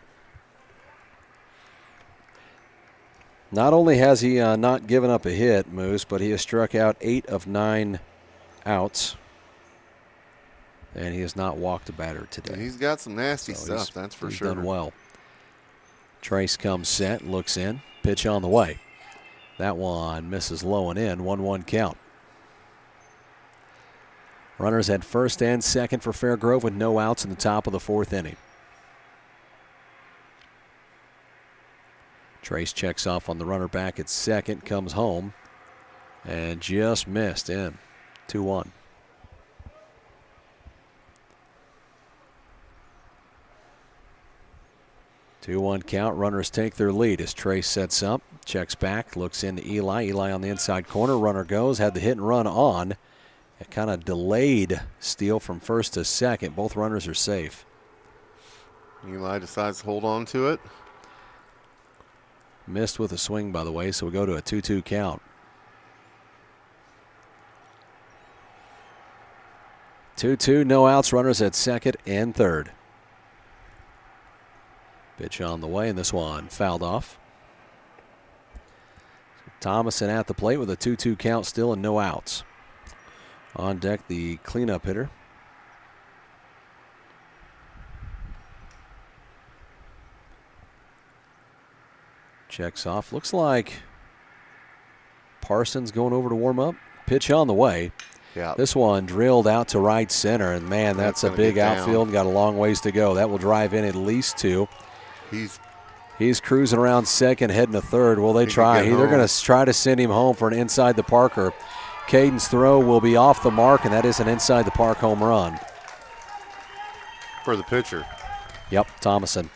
Not only has he not given up a hit, Moose, but he has struck out 8 of 9 outs, and he has not walked a batter today. Yeah, he's got some nasty stuff, that's for sure. He's done well. Trace comes set, looks in, pitch on the way. That one misses low and in, 1-1 count. Runners at first and second for Fairgrove with no outs in the top of the 4th inning. Trace checks off on the runner back at second, comes home, and just missed in. 2-1. Two-one count. Runners take their lead as Trace sets up, checks back, looks into Eli. Eli on the inside corner. Runner goes. Had the hit and run on. It kind of delayed steal from first to second. Both runners are safe. Eli decides to hold on to it. Missed with a swing, by the way, so we go to a 2-2 count. 2-2, no outs, runners at second and third. Pitch on the way, and this one fouled off. Thomason at the plate with a 2-2 count still and no outs. On deck, the cleanup hitter. Checks off. Looks like Parsons going over to warm up. Pitch on the way. Yeah. This one drilled out to right center, and man, that's a big outfield. Got a long ways to go. That will drive in at least 2. He's cruising around second, heading to third. Will they try? They're going to try to send him home for an inside the Parker. Caden's throw will be off the mark, and that is an inside the park home run. For the pitcher. Yep, Thomason.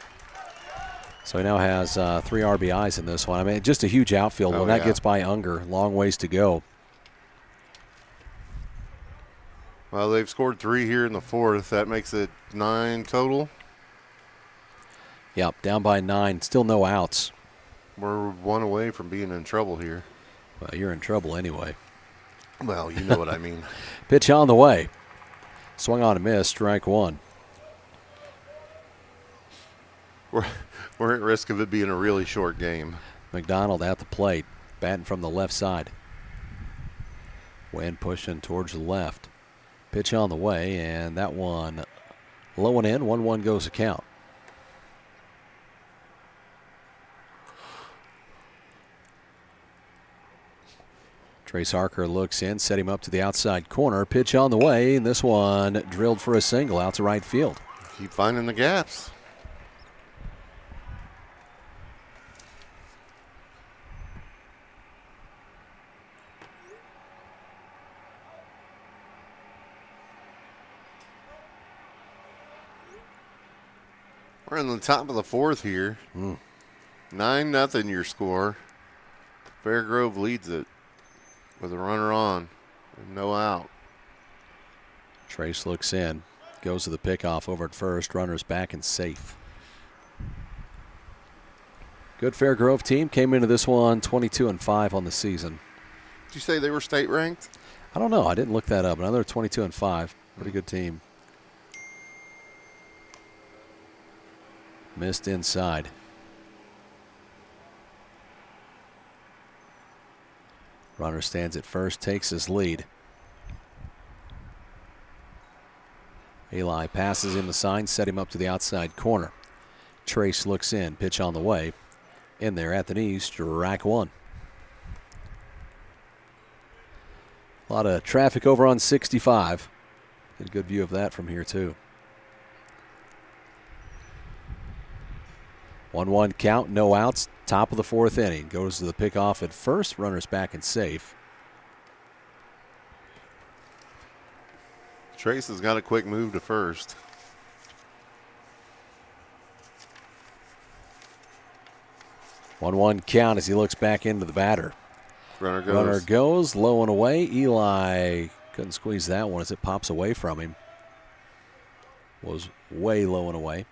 So he now has 3 RBIs in this one. I mean, just a huge outfield. When that gets by Unger, long ways to go. Well, they've scored 3 here in the 4th. That makes it 9 total. Yep, down by 9. Still no outs. We're 1 away from being in trouble here. Well, you're in trouble anyway. Well, you know what I mean. Pitch on the way. Swung on a miss, strike 1. We're at risk of it being a really short game. McDonald at the plate, batting from the left side. Wind pushing towards the left. Pitch on the way, and that one low and in. 1-1 goes to count. Trace Harker looks in, set him up to the outside corner. Pitch on the way, and this one drilled for a single out to right field. Keep finding the gaps. We're in the top of the 4th here. 9-0 your score. Fairgrove leads it with a runner on and no out. Trace looks in, goes to the pickoff over at first. Runner's back and safe. Good Fairgrove team. Came into this one 22-5 on the season. Did you say they were state ranked? I don't know. I didn't look that up. Another 22-5. Pretty good team. Missed inside. Runner stands at first, takes his lead. Eli passes him the sign, set him up to the outside corner. Trace looks in, pitch on the way. In there at the knees, strike one. A lot of traffic over on 65. Get a good view of that from here, too. 1-1 count, no outs. Top of the fourth inning. Goes to the pickoff at first. Runners back and safe. Trace has got a quick move to first. One count as he looks back into the batter. Runner goes low and away. Eli couldn't squeeze that one as it pops away from him. Was way low and away.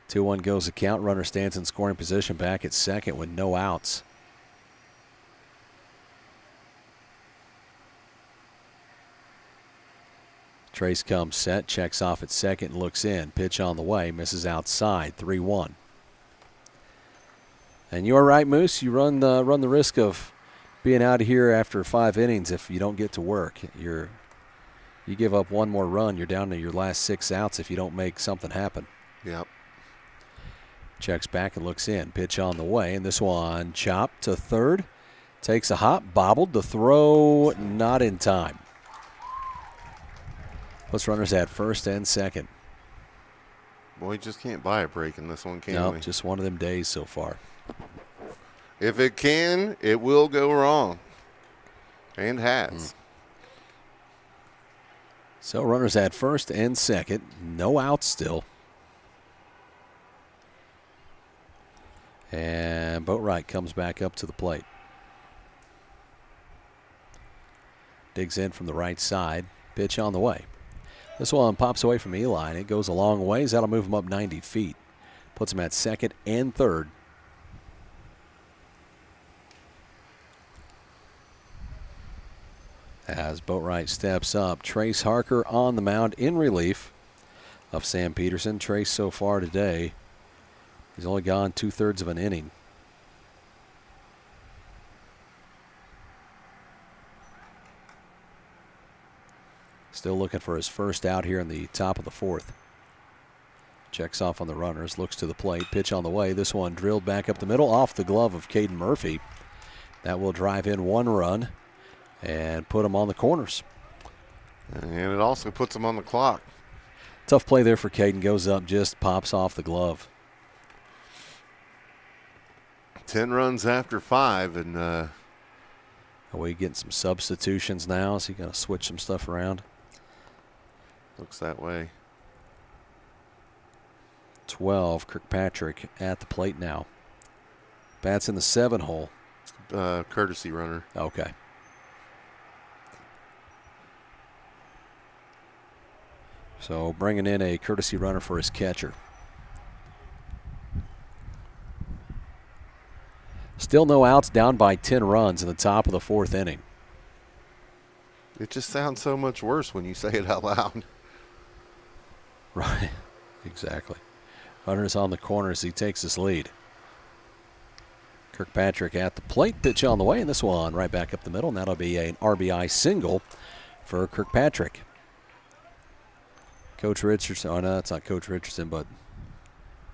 2-1 goes the count. Runner stands in scoring position back at second with no outs. Trace comes set, checks off at second, looks in. Pitch on the way, misses outside. 3-1. And you're right, Moose. You run the risk of being out of here after 5 innings if you don't get to work. You give up one more run, you're down to your last 6 outs if you don't make something happen. Yep. Checks back and looks in. Pitch on the way, and this one chopped to third. Takes a hop, bobbled. The throw not in time. Puts runners at first and second. Boy, you just can't buy a break in this one, can we? Nope, just one of them days so far. If it can, it will go wrong. And has. So runners at first and second. No outs still. And Boatwright comes back up to the plate. Digs in from the right side. Pitch on the way. This one pops away from Eli, and it goes a long ways. That'll move him up 90 feet. Puts him at second and third. As Boatwright steps up, Trace Harker on the mound in relief of Sam Peterson. Trace so far today, he's only gone 2/3 of an inning. Still looking for his first out here in the top of the fourth. Checks off on the runners, looks to the plate, pitch on the way. This one drilled back up the middle off the glove of Caden Murphy. That will drive in 1 run and put him on the corners. And it also puts him on the clock. Tough play there for Caden. Goes up, just pops off the glove. 10 runs after 5, and Are we getting some substitutions now? Is he going to switch some stuff around? looks that way. 12, Kirkpatrick at the plate now. Bats in the 7 hole. Courtesy runner. Okay. So bringing in a courtesy runner for his catcher. Still no outs, down by 10 runs in the top of the 4th inning. It just sounds so much worse when you say it out loud. Right, exactly. Runners on the corner as he takes his lead. Kirkpatrick at the plate, pitch on the way, and this one right back up the middle, and that'll be an RBI single for Kirkpatrick. Coach Richardson, oh no, it's not Coach Richardson, but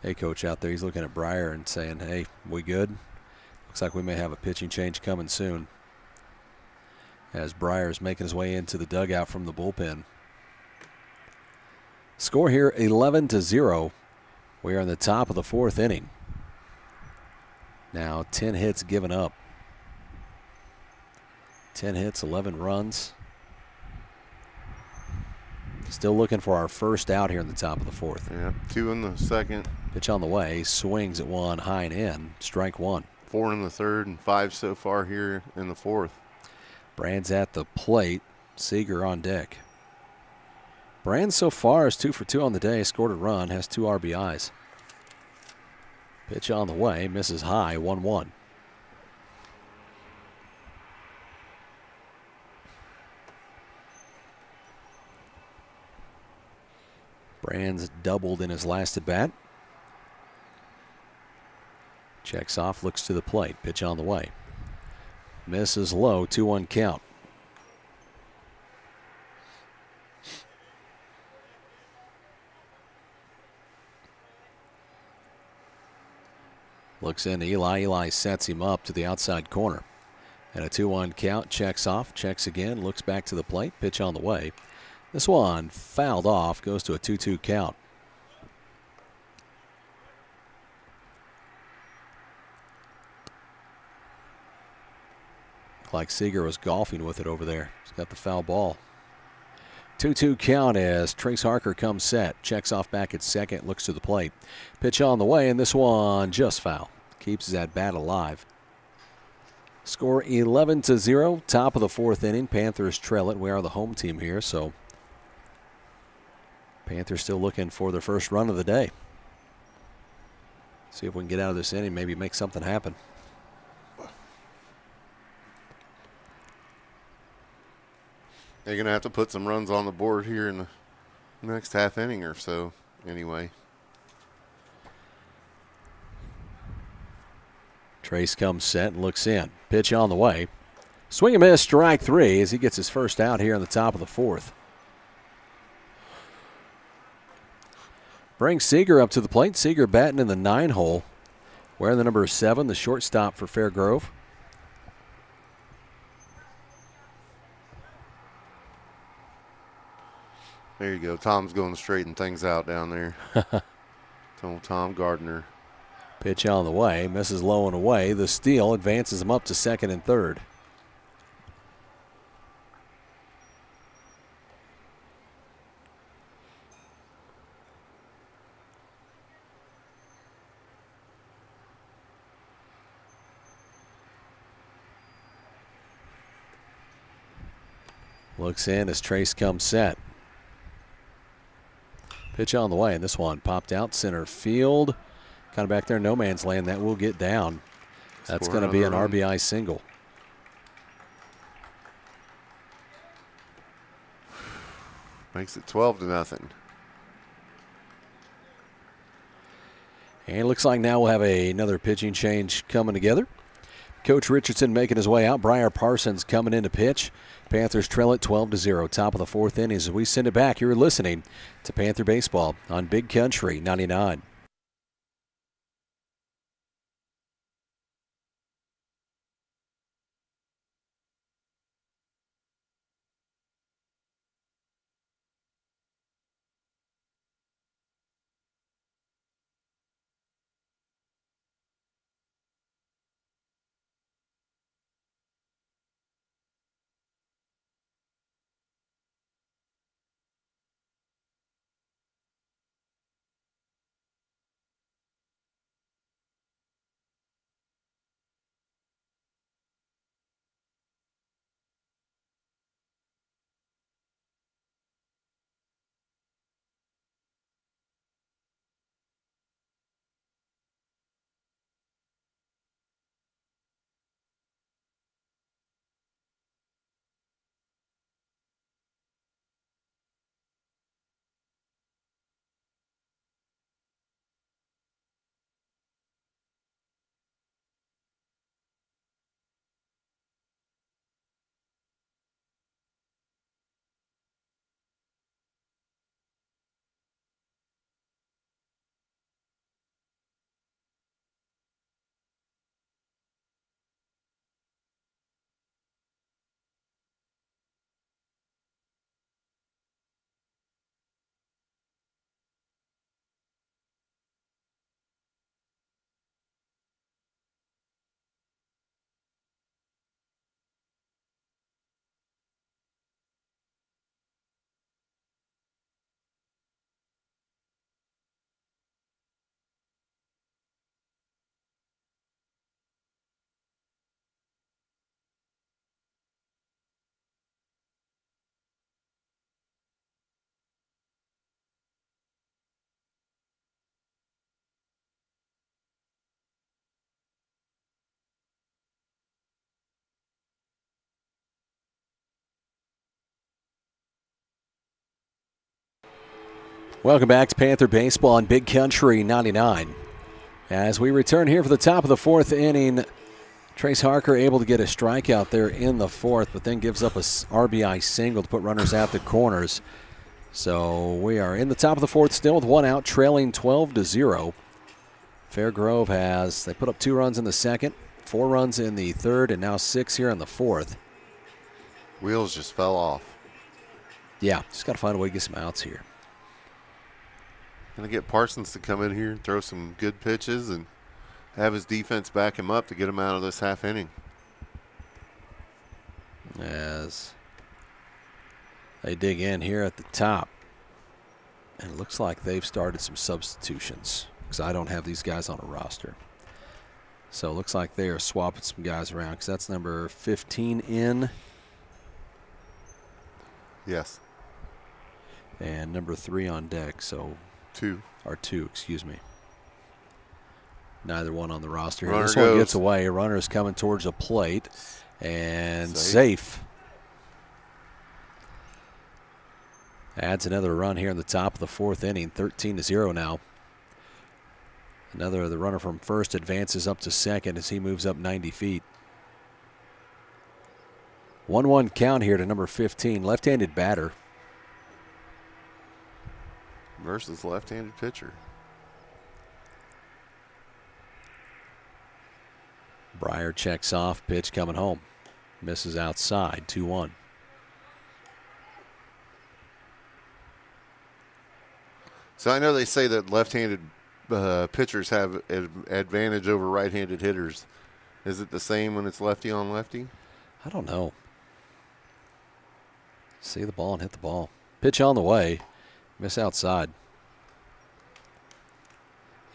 hey, coach out there, he's looking at Breyer and saying, hey, we good? Looks like we may have a pitching change coming soon. As Breyer's making his way into the dugout from the bullpen. Score here 11-0. We are in the top of the 4th inning. Now 10 hits given up. 10 hits, 11 runs. Still looking for our first out here in the top of the 4th. Yeah, 2 in the 2nd. Pitch on the way, swings at 1 high and in, strike 1. 4 in the 3rd and 5 so far here in the 4th. Brand's at the plate, Seager on deck. Brand so far is 2 for 2 on the day, scored a run, has 2 RBIs. Pitch on the way, misses high, 1-1. Brands doubled in his last at bat. Checks off, looks to the plate. Pitch on the way. Misses low, 2-1 count. Looks into Eli. Eli sets him up to the outside corner. And a 2-1 count. Checks off, checks again, looks back to the plate. Pitch on the way. This one fouled off, goes to a 2-2 count. Looked like Seager was golfing with it over there. He's got the foul ball. 2-2 count as Trace Harker comes set. Checks off back at second, looks to the plate. Pitch on the way, and this one just foul. Keeps his at bat alive. Score 11-0. Top of the fourth inning. Panthers trail it. We are the home team here, so Panthers still looking for their first run of the day. See if we can get out of this inning, maybe make something happen. They're going to have to put some runs on the board here in the next half inning or so, anyway. Trace comes set and looks in. Pitch on the way. Swing and miss, strike three as he gets his first out here in the top of the fourth. Brings Seager up to the plate. Seager batting in the 9 hole. Wearing the number 7, the shortstop for Fairgrove. There you go. Tom's going to straighten things out down there. Tom Gardner. Pitch on the way. Misses low and away. The steal advances him up to second and third. Looks in as Trace comes set. Pitch on the way, and this one popped out center field. Kind of back there, no man's land. That will get down. That's going to be an RBI single. Makes it 12-0. And it looks like now we'll have another pitching change coming together. Coach Richardson making his way out. Briar Parsons coming in to pitch. Panthers trail it 12-0. Top of the fourth inning as we send it back. You're listening to Panther Baseball on Big Country 99. Welcome back to Panther Baseball on Big Country 99. As we return here for the top of the fourth inning, Trace Harker able to get a strikeout there in the fourth, but then gives up a RBI single to put runners out the corners. So we are in the top of the fourth still with one out, trailing 12-0. Fairgrove they put up 2 runs in the second, 4 runs in the third, and now 6 here in the fourth. Wheels just fell off. Yeah, just got to find a way to get some outs here. Going to get Parsons to come in here and throw some good pitches and have his defense back him up to get him out of this half inning. As they dig in here at the top. And it looks like they've started some substitutions because I don't have these guys on a roster. So it looks like they are swapping some guys around because that's number 15 in. Yes. And number 3 on deck. So 2. Or 2, excuse me. Neither one on the roster here. Runner This goes. one gets away. Runner is coming towards the plate. And safe. Adds another run here in the top of the fourth inning. 13-0 now. The runner from first advances up to second as he moves up 90 feet. 1-1 count here to number 15. Left-handed batter. Versus left-handed pitcher. Breyer checks off. Pitch coming home. Misses outside. 2-1. So I know they say that left-handed pitchers have an advantage over right-handed hitters. Is it the same when it's lefty on lefty? I don't know. See the ball and hit the ball. Pitch on the way. Miss outside.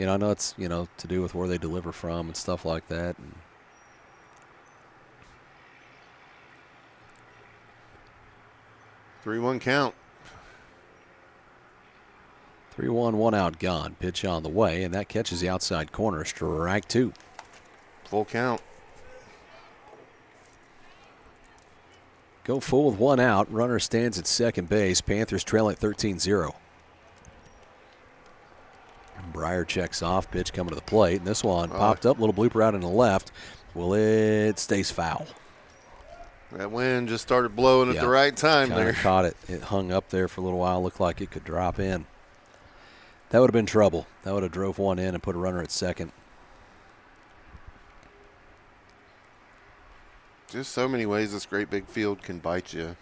I know it's, to do with where they deliver from and stuff like that. 3-1 count. 3-1, 1 out, gone. Pitch on the way, and that catches the outside corner. Strike 2. Full count. Go full with 1 out. Runner stands at second base. Panthers trail at 13-0. Breyer checks off. Pitch coming to the plate. And this one popped up. Little blooper out in the left. Well, it stays foul. That wind just started blowing at the right time there. Caught it. It hung up there for a little while. Looked like it could drop in. That would have been trouble. That would have drove one in and put a runner at second. Just so many ways this great big field can bite you.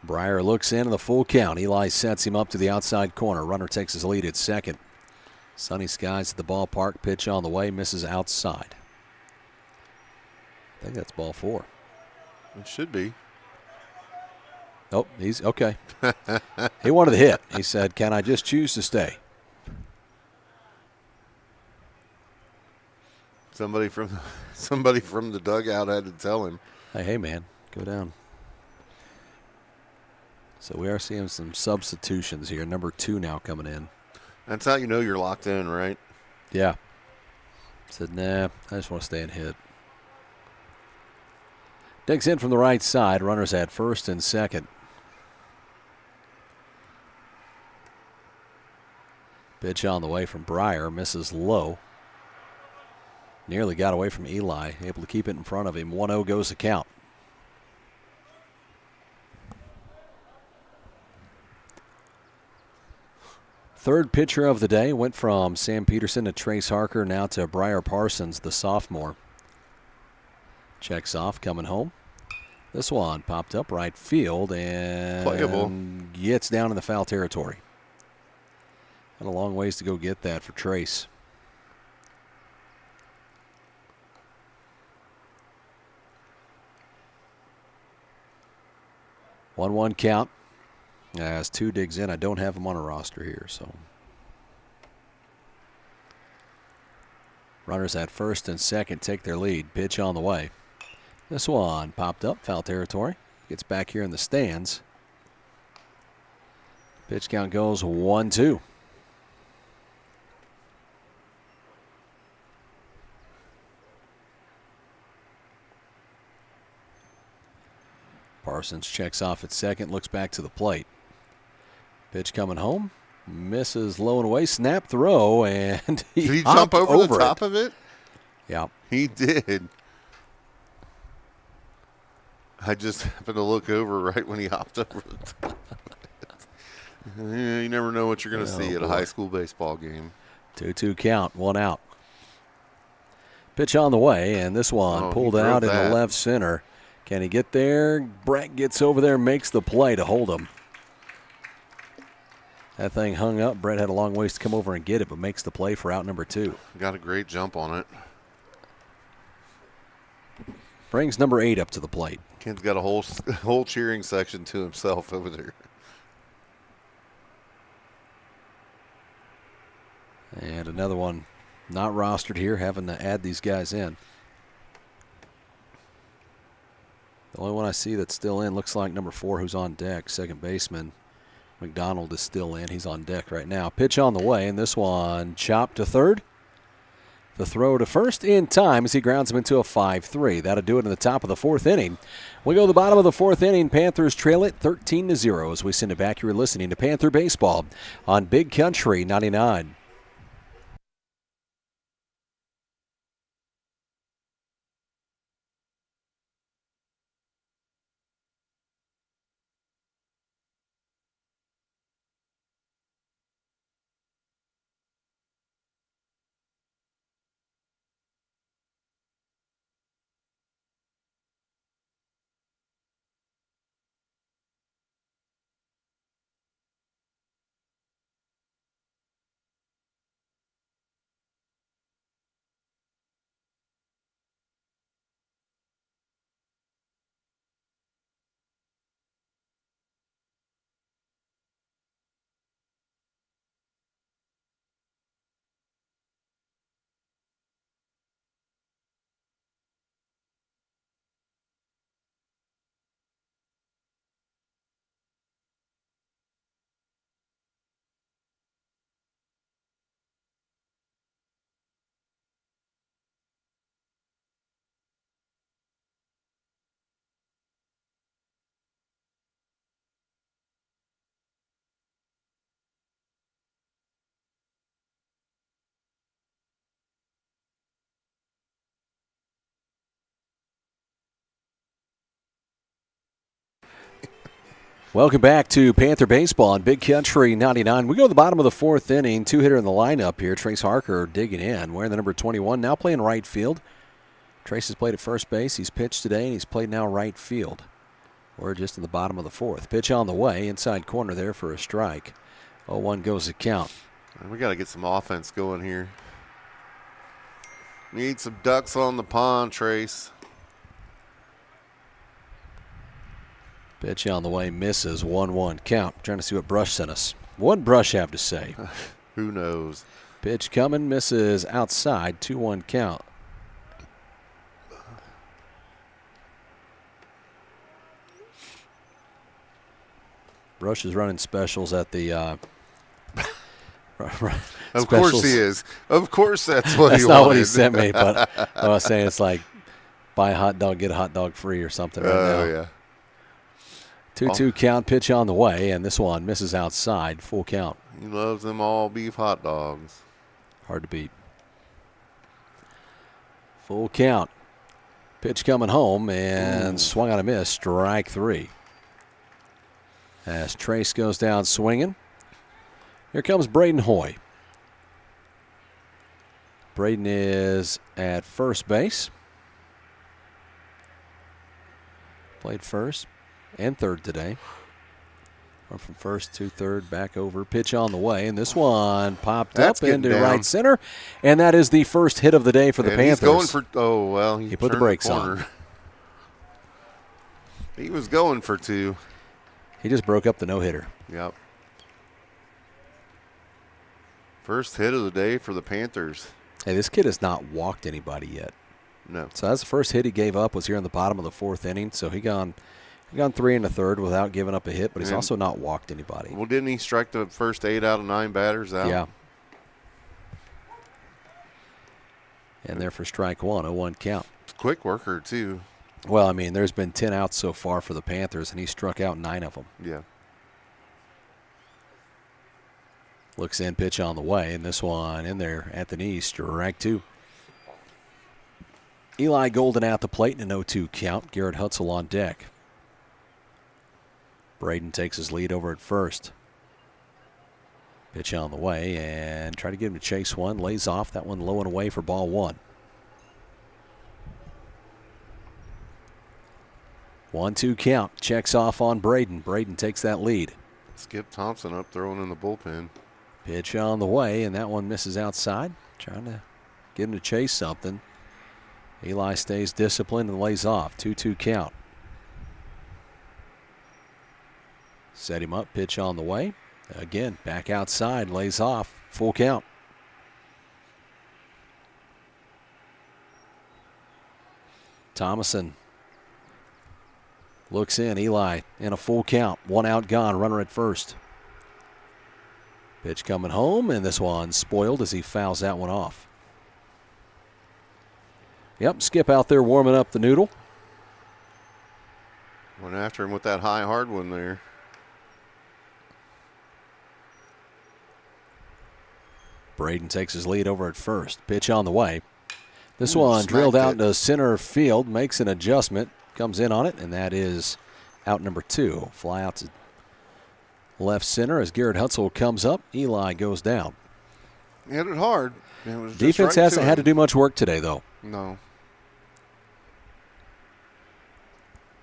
Breyer looks in the full count. Eli sets him up to the outside corner. Runner takes his lead at second. Sunny skies at the ballpark. Pitch on the way. Misses outside. I think that's ball 4. It should be. Oh, he's okay. He wanted to hit. He said, "Can I just choose to stay?" Somebody from the dugout had to tell him. Hey, man, go down. So we are seeing some substitutions here. Number 2 now coming in. That's how you know you're locked in, right? Yeah. Said, nah, I just want to stay and hit. Digs in from the right side. Runners at first and second. Pitch on the way from Breyer. Misses low. Nearly got away from Eli. Able to keep it in front of him. 1-0 goes the count. Third pitcher of the day went from Sam Peterson to Trace Harker, now to Breyer Parsons, the sophomore. Checks off, coming home. This one popped up right field and playable. Gets down in the foul territory. Got a long ways to go get that for Trace. One count. As 2 digs in, I don't have him on a roster here, so. Runners at first and second take their lead. Pitch on the way. This one popped up, foul territory. Gets back here in the stands. Pitch count goes 1-2. Parsons checks off at second, looks back to the plate. Pitch coming home. Misses low and away. Snap throw, and Did he jump over the top of it? Yeah. He did. I just happened to look over right when he hopped over the top. You never know what you're going to see at a high school baseball game. 2-2 count, 1 out. Pitch on the way, and this one pulled out in the left center. Can he get there? Brett gets over there, makes the play to hold him. That thing hung up. Brett had a long ways to come over and get it, but makes the play for out number 2. Got a great jump on it. Brings number 8 up to the plate. Kid's got a whole cheering section to himself over there. And another one not rostered here, having to add these guys in. The only one I see that's still in looks like number 4, who's on deck, second baseman. McDonald is still in. He's on deck right now. Pitch on the way, and this one chopped to third. The throw to first in time as he grounds him into a 5-3. That'll do it in the top of the 4th inning. We go to the bottom of the 4th inning. Panthers trail it 13-0 as we send it back. You're listening to Panther Baseball on Big Country 99. Welcome back to Panther Baseball on Big Country 99. We go to the bottom of the 4th inning. 2-hitter in the lineup here. Trace Harker digging in, wearing the number 21, now playing right field. Trace has played at first base. He's pitched today, and he's played now right field. We're just in the bottom of the 4th. Pitch on the way, inside corner there for a strike. 0-1 goes the count. We got to get some offense going here. Need some ducks on the pond, Trace. Pitch on the way, misses, 1-1 count. Trying to see what Brush sent us. What Brush have to say? Who knows? Pitch coming, misses outside, 2-1 count. Brush is running specials at the Of course he is. Of course that's what that's he wanted. That's not what he sent me, but I was saying it's like buy a hot dog, get a hot dog free or something right now. Oh, yeah. 2-2 count, pitch on the way, and this one misses outside, full count. He loves them all beef hot dogs. Hard to beat. Full count. Pitch coming home and swung on a miss, strike 3. As Trace goes down swinging. Here comes Braden Hoy. Braden is at first base. Played first and third today. Went from first to third, back over. Pitch on the way, and this one popped up into right center, and that is the first hit of the day for the Panthers. He's going for, he put the brakes on. He was going for 2. He just broke up the no-hitter. Yep. First hit of the day for the Panthers. Hey, this kid has not walked anybody yet. No. So that's the first hit he gave up was here in the bottom of the 4th inning. So he gone 3 1/3 without giving up a hit, but he's also not walked anybody. Well, didn't he strike the first 8 out of 9 batters out? Yeah. And there for strike 1, 0-1 count. It's a quick worker, too. Well, I mean, there's been 10 outs so far for the Panthers, and he struck out 9 of them. Yeah. Looks in, pitch on the way, and this one in there at the knees, strike two. Eli Golden at the plate in an 0-2 count. Garrett Hutzel on deck. Braden takes his lead over at first. Pitch on the way and try to get him to chase one. Lays off. That one low and away for ball one. 1-2 count. Checks off on Braden. Braden takes that lead. Skip Thompson up throwing in the bullpen. Pitch on the way, and that one misses outside. Trying to get him to chase something. Eli stays disciplined and lays off. 2-2 count. Set him up. Pitch on the way. Again, back outside. Lays off. Full count. Thomason looks in. Eli in a full count. One out gone. Runner at first. Pitch coming home, and this one spoiled as he fouls that one off. Yep, Skip out there warming up the noodle. Went after him with that high hard one there. Braden takes his lead over at first. Pitch on the way. This one drilled out into center field, makes an adjustment, comes in on it, and that is out number two. Fly out to left center as Garrett Hutzel comes up. Eli goes down. He hit it hard. It was Defense right hasn't had to do much work today, though. No.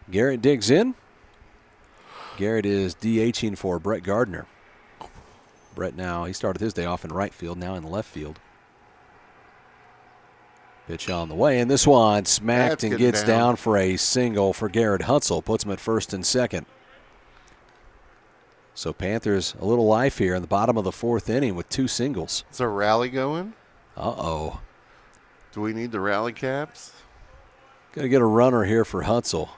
Garrett digs in. Garrett is DHing for Brett Gardner. Brett now, he started his day off in right field, now in left field. Pitch on the way, and this one smacked and gets down for a single for Garrett Hutzel. Puts him at first and second. So Panthers a little life here in the bottom of the fourth inning with two singles. Is a rally going? Uh-oh. Do we need the rally caps? Got to get a runner here for Hutzel.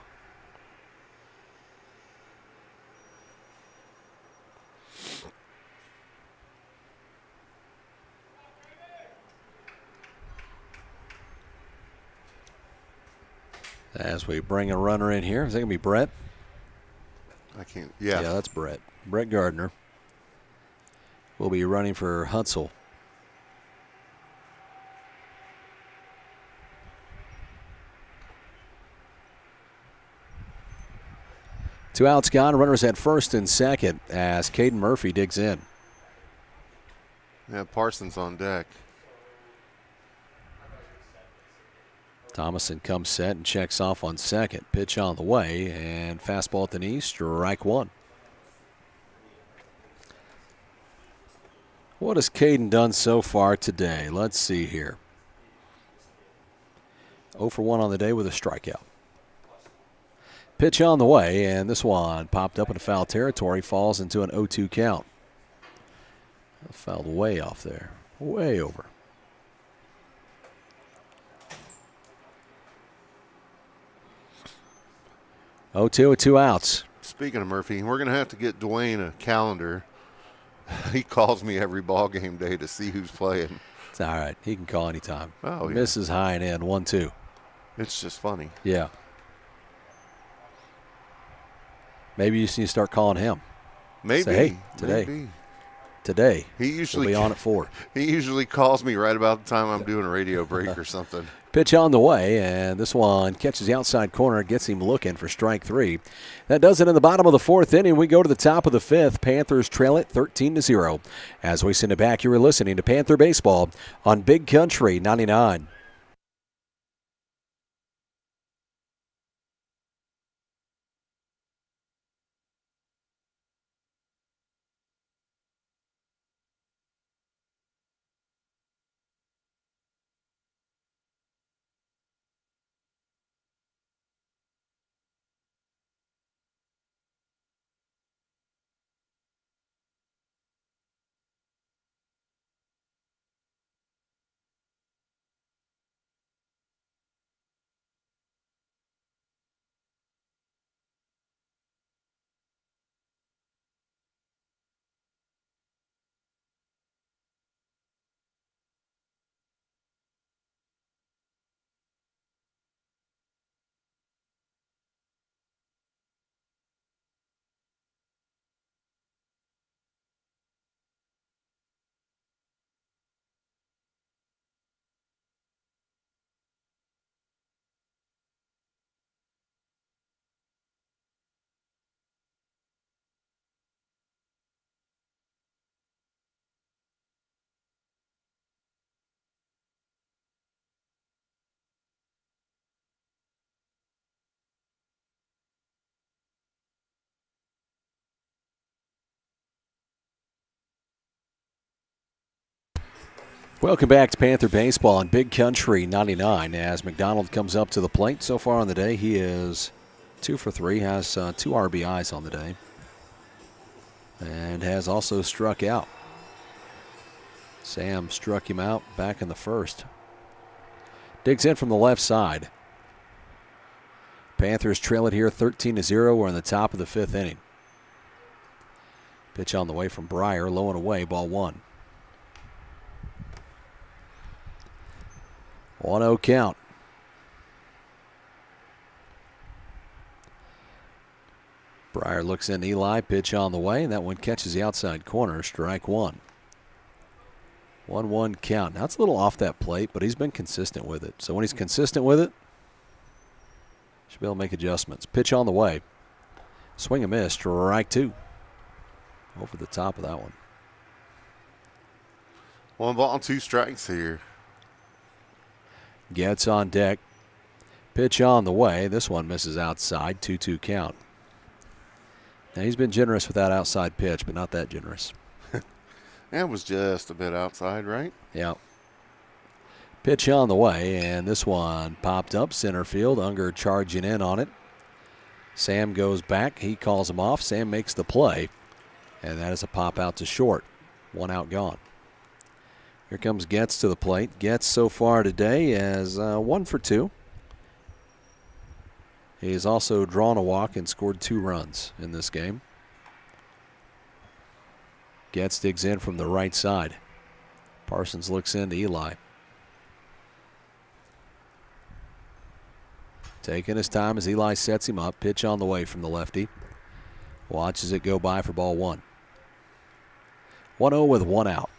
As we bring a runner in here, is that going to be Brett? I can't. Yeah. Yeah, that's Brett. Brett Gardner will be running for Hutzel. Two outs gone. Runners at first and second as Caden Murphy digs in. Yeah, Parsons on deck. Thomason comes set and checks off on second. Pitch on the way, and fastball at the knee, strike one. What has Caden done so far today? Let's see here. 0 for 1 on the day with a strikeout. Pitch on the way, and this one popped up in foul territory, falls into an 0-2 count. Fouled way off there, way over. 0-2 with two outs. Speaking of Murphy, we're going to have to get Dwayne a calendar. He calls me every ball game day to see who's playing. It's all right. He can call anytime. Oh, yeah. Misses high and in, 1-2. It's just funny. Yeah. Maybe you just need to start calling him. Maybe. Say, hey, today. Maybe. Today. He usually we'll be on at 4. He usually calls me right about the time I'm doing a radio break or something. Pitch on the way, and this one catches the outside corner, gets him looking for strike 3. That does it in the bottom of the fourth inning. We go to the top of the fifth. Panthers trail it 13-0. As we send it back, you are listening to Panther Baseball on Big Country 99. Welcome back to Panther Baseball on Big Country 99 as McDonald comes up to the plate. So far on the day, he is 2 for 3, has 2 RBIs on the day, and has also struck out. Sam struck him out back in the first. Digs in from the left side. Panthers trail it here 13-0. We're in the top of the 5th inning. Pitch on the way from Breyer, low and away, ball 1. 1-0 count. Breyer looks in Eli, pitch on the way, and that one catches the outside corner, strike 1. 1-1 count. Now it's a little off that plate, but he's been consistent with it. So when he's consistent with it, should be able to make adjustments. Pitch on the way. Swing and miss, strike 2. Over the top of that one. 1 ball, 2 strikes here. Gets on deck. Pitch on the way. This one misses outside. 2-2 count. Now he's been generous with that outside pitch, but not that generous. That was just a bit outside, right? Yeah. Pitch on the way, and this one popped up center field. Unger charging in on it. Sam goes back. He calls him off. Sam makes the play, and that is a pop out to short. 1 out gone. Here comes Getz to the plate. Getz so far today as 1 for 2. He's also drawn a walk and scored 2 runs in this game. Getz digs in from the right side. Parsons looks into Eli. Taking his time as Eli sets him up. Pitch on the way from the lefty. Watches it go by for ball 1. 1-0 with 1 out.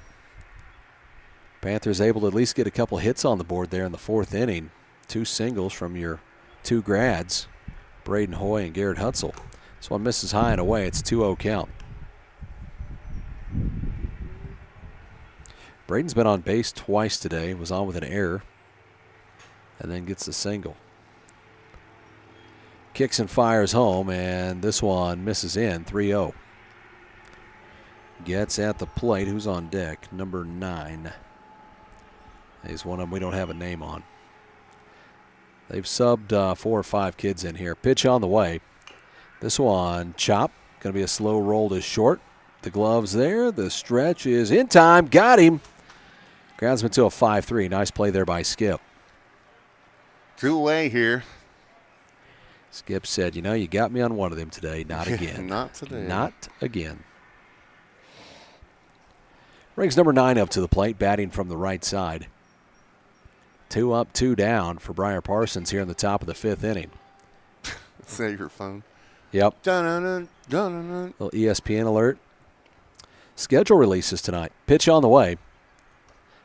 Panthers able to at least get a couple hits on the board there in the 4th inning. 2 singles from your 2 grads, Braden Hoy and Garrett Hutzel. This one misses high and away. It's 2-0 count. Braden's been on base twice today. Was on with an error. And then gets the single. Kicks and fires home, and this one misses in. 3-0. Gets at the plate. Who's on deck? Number 9. He's one of them we don't have a name on. They've subbed 4 or 5 kids in here. Pitch on the way. This one, chop. Going to be a slow roll to short. The gloves there. The stretch is in time. Got him. Grounds him to a 5-3. Nice play there by Skip. 2 away here. Skip said, you know, you got me on one of them today. Not again. Not today. Not again. Brings number 9 up to the plate, batting from the right side. 2 up, 2 down for Briar Parsons here in the top of the 5th inning. Is that your phone? Yep. Dun-dun-dun, dun-dun-dun. Little ESPN alert. Schedule releases tonight. Pitch on the way.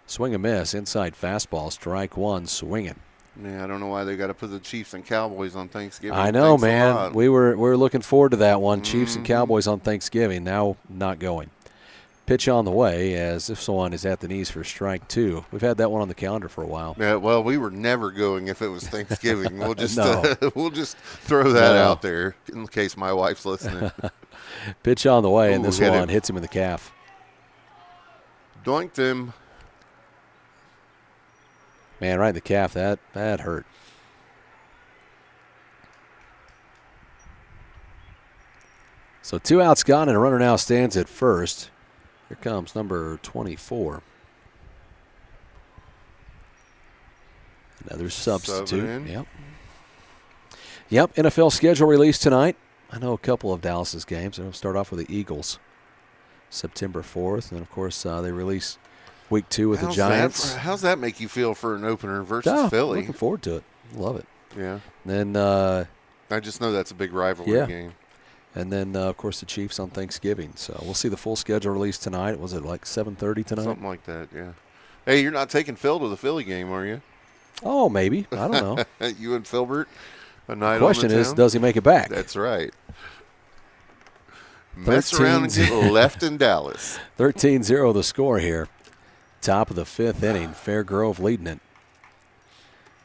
Swing and miss. Inside fastball. Strike 1. Swinging. Man, I don't know why they got to put the Chiefs and Cowboys on Thanksgiving. I know, Thanks a man. lot. We were looking forward to that one. Chiefs and Cowboys on Thanksgiving. Now not going. Pitch on the way as this one is at the knees for strike 2. We've had that one on the calendar for a while. Yeah, well, we were never going if it was Thanksgiving. We'll just No. we'll just throw that No. out there in case my wife's listening. Pitch on the way, and Ooh, this hit one him. hits him in the calf. Doinked him. Man, right in the calf. That hurt. So 2 outs gone, and a runner now stands at first. Here comes number 24. Another substitute. in. Yep. Yep, NFL schedule release tonight. I know a couple of Dallas's games. They'll start off with the Eagles, September 4th. And, of course, they release week 2 with the Giants. How's that make you feel for an opener versus Philly? Looking forward to it. Love it. Yeah. And then, I just know that's a big rivalry game. And then, of course, the Chiefs on Thanksgiving. So we'll see the full schedule released tonight. Was it like 7:30 tonight? Something like that, yeah. Hey, you're not taking Phil to the Philly game, are you? Oh, maybe. I don't know. You and Filbert, a night The question on the is, town? does he make it back? That's right. Mess around and get left in Dallas. 13-0 the score here. Top of the 5th inning. Fairgrove leading it.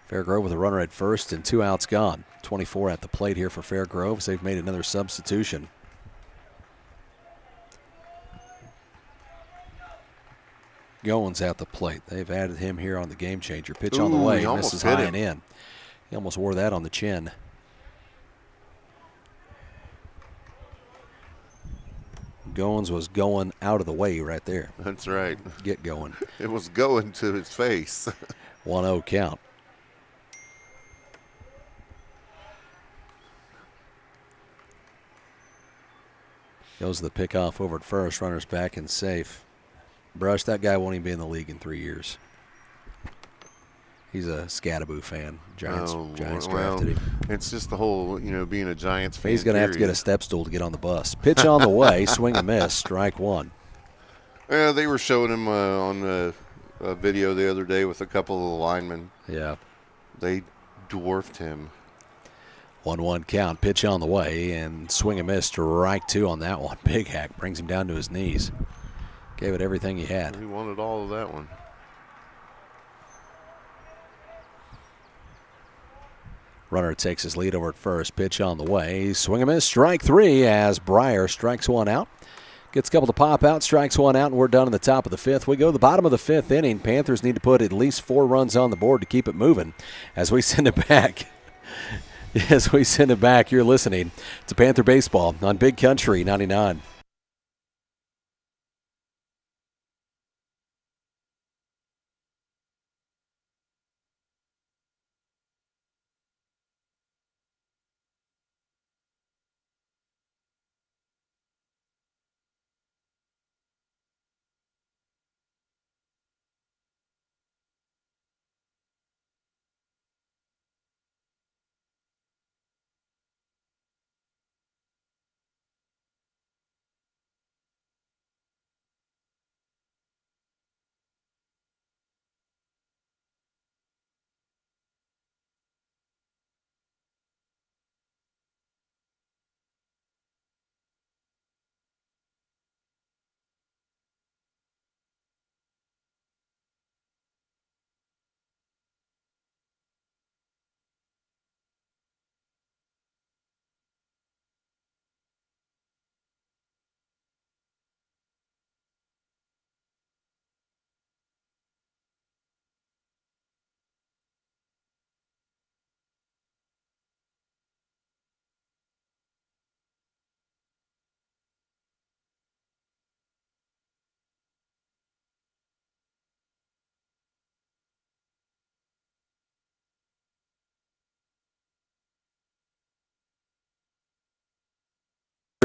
Fairgrove with a runner at first and 2 outs gone. 24 at the plate here for Fairgrove as they've made another substitution. Goins at the plate. They've added him here on the game changer. Pitch on the way, misses high and in. He almost wore that on the chin. Goins was going out of the way right there. That's right. Get going. It was going to his face. 1-0 count. Goes the pickoff over at first. Runners back and safe. Brush, that guy won't even be in the league in 3 years. He's a Scattaboo fan. Giants drafted him. It's just the whole, being a Giants fan. He's going to have to get a step stool to get on the bus. Pitch on the way, swing and miss, strike one. Yeah, they were showing him on a video the other day with a couple of the linemen. Yeah. They dwarfed him. 1-1 count, pitch on the way, and swing and miss, strike two on that one. Big hack brings him down to his knees. Gave it everything he had. He wanted all of that one. Runner takes his lead over at first. Pitch on the way. Swing and miss. Strike three as Breyer strikes one out. Gets a couple to pop out. Strikes one out, and we're done in the top of the fifth. We go to the bottom of the fifth inning. Panthers need to put at least 4 runs on the board to keep it moving. As we send it back. As we send it back, you're listening to Panther Baseball on Big Country 99.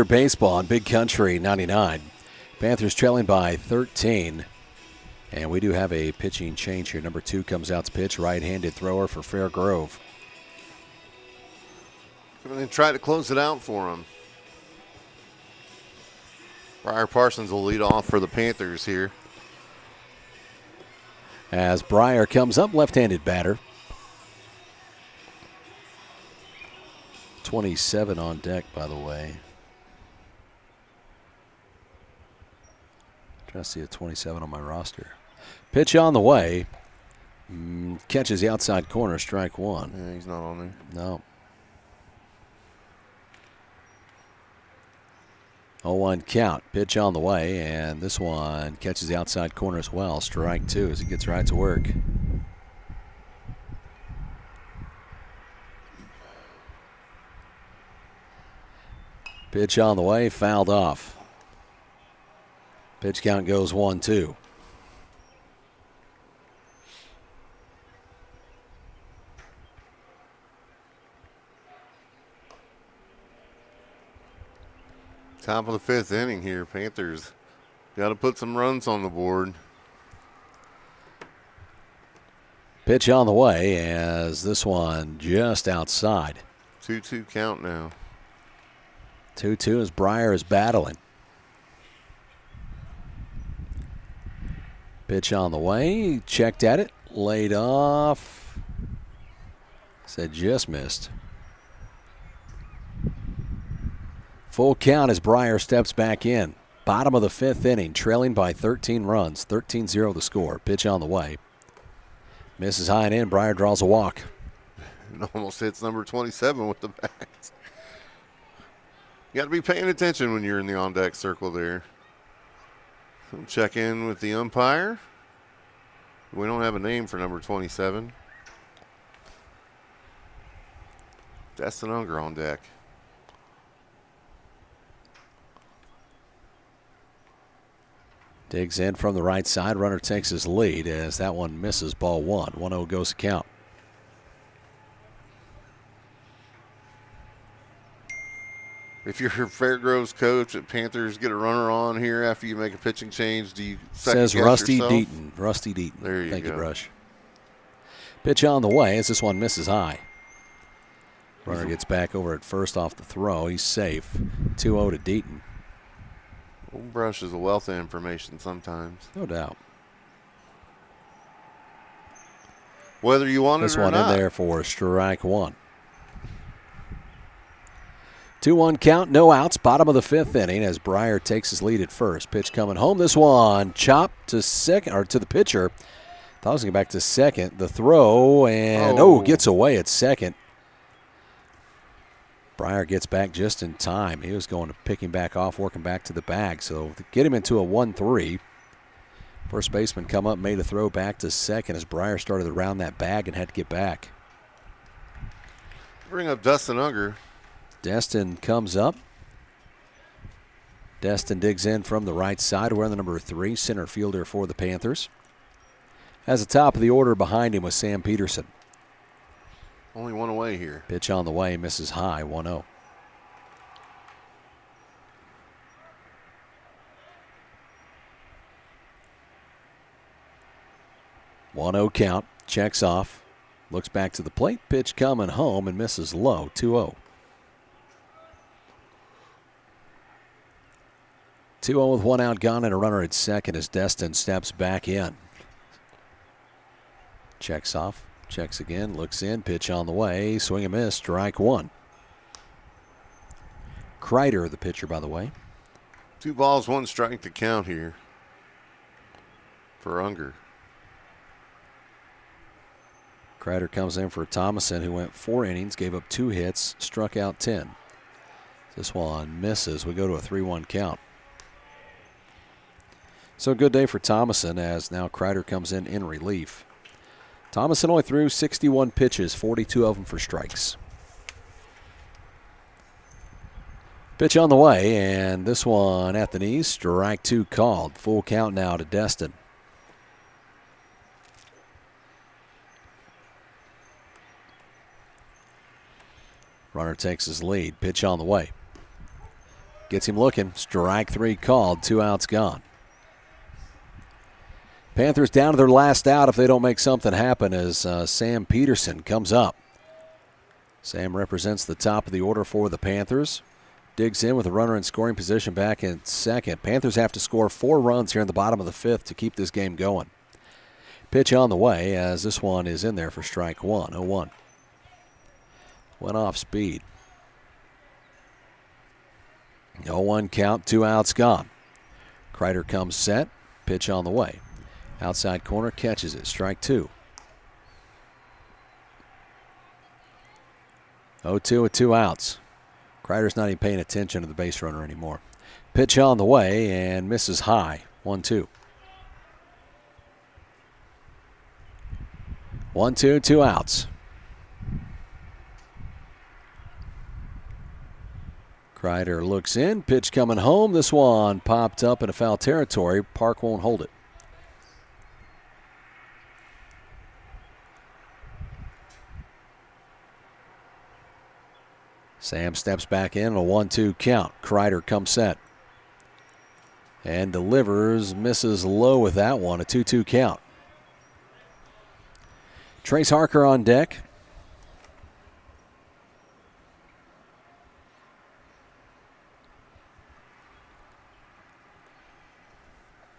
Baseball on Big Country 99. Panthers trailing by 13. And we do have a pitching change here. Number 2 comes out to pitch. Right-handed thrower for Fairgrove. Going to try to close it out for him. Briar Parsons will lead off for the Panthers here. As Breyer comes up, left-handed batter. 27 on deck, by the way. Trying to see a 27 on my roster. Pitch on the way. Catches the outside corner, strike one. Yeah, he's not on there. No. 0-1 count. Pitch on the way, and this one catches the outside corner as well. Strike two as he gets right to work. Pitch on the way, fouled off. Pitch count goes 1-2. Top of the fifth inning here. Panthers got to put some runs on the board. Pitch on the way as this one just outside. 2-2 count now. 2-2 as Breyer is battling. Pitch on the way, checked at it, laid off. Said just missed. Full count as Breyer steps back in. Bottom of the fifth inning, trailing by 13 runs. 13-0 the score. Pitch on the way. Misses high and in. Breyer draws a walk. It almost hits number 27 with the bat. You got to be paying attention when you're in the on-deck circle there. Check in with the umpire. We don't have a name for number 27. Destin Unger on deck. Digs in from the right side. Runner takes his lead as that one misses. Ball one. 1-0 goes the count. If you're Fairgrove's coach at Panthers, get a runner on here after you make a pitching change. Do you says second-guess Rusty yourself? Deaton. Rusty Deaton. There you Thank go. you, Brush. Pitch on the way as this one misses high. Runner gets back over at first off the throw. He's safe. 2-0 to Deaton. Old Brush is a wealth of information sometimes. No doubt. Whether you want This it or one not. in there for strike one. 2-1 count, no outs. Bottom of the fifth inning as Breyer takes his lead at first. Pitch coming home. This one chopped to second, or to the pitcher. Thought I was going to get back to second. The throw and gets away at second. Breyer gets back just in time. He was going to pick him back off, working back to the bag. So to get him into a 1-3. First baseman come up, made a throw back to second as Breyer started around that bag and had to get back. Bring up Dustin Unger. Destin comes up. Destin digs in from the right side. Wearing the number 3, center fielder for the Panthers. As the top of the order behind him was Sam Peterson. Only one away here. Pitch on the way, misses high, 1-0. Count, checks off, looks back to the plate, pitch coming home and misses low, 2-0. 2-0 with one out gone and a runner at second as Destin steps back in. Checks off, checks again, looks in, pitch on the way, swing and miss, strike one. Kreider, the pitcher, by the way. 2 balls, 1 strike to count here for Unger. Kreider comes in for Thomason, who went 4 innings, gave up 2 hits, struck out 10. This one misses. We go to a 3-1 count. So a good day for Thomason as now Kreider comes in relief. Thomason only threw 61 pitches, 42 of them for strikes. Pitch on the way, and this one at the knees, strike 2 called. Full count now to Destin. Runner takes his lead. Pitch on the way. Gets him looking. Strike 3 called. 2 outs gone. Panthers down to their last out if they don't make something happen as Sam Peterson comes up. Sam represents the top of the order for the Panthers. Digs in with a runner in scoring position back in second. Panthers have to score 4 runs here in the bottom of the 5th to keep this game going. Pitch on the way as this one is in there for strike 1, 0-1. Went off speed. 0-1 count, 2 outs gone. Kreider comes set. Pitch on the way. Outside corner, catches it. Strike 2. 0-2 with 2 outs. Kreider's not even paying attention to the base runner anymore. Pitch on the way and misses high. 1-2. 1-2, 2 outs. Kreider looks in, pitch coming home. This one popped up in a foul territory. Park won't hold it. Sam steps back in a 1-2 count. Kreider comes set. And delivers, misses low with that one, a 2-2 count. Trace Harker on deck.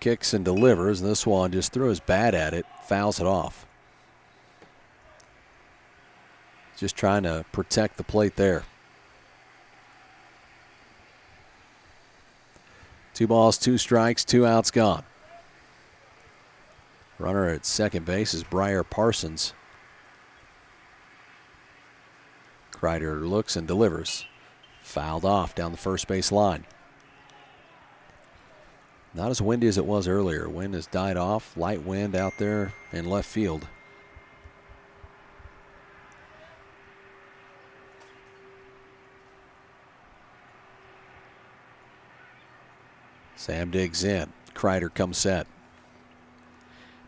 Kicks and delivers. This one just threw his bat at it, fouls it off. Just trying to protect the plate there. 2 balls, 2 strikes, 2 outs gone. Runner at second base is Briar Parsons. Kreider looks and delivers. Fouled off down the first base line. Not as windy as it was earlier. Wind has died off. Light wind out there in left field. Sam digs in. Kreider comes set.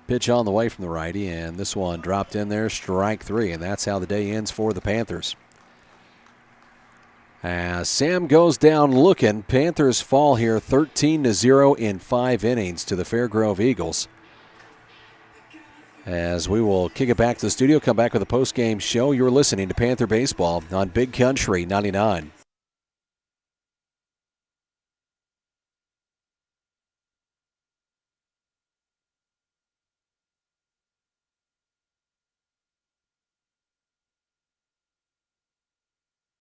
Pitch on the way from the righty, and this one dropped in there, strike three, and that's how the day ends for the Panthers. As Sam goes down looking, Panthers fall here 13-0 in 5 innings to the Fairgrove Eagles. As we will kick it back to the studio, come back with a post-game show. You're listening to Panther Baseball on Big Country 99.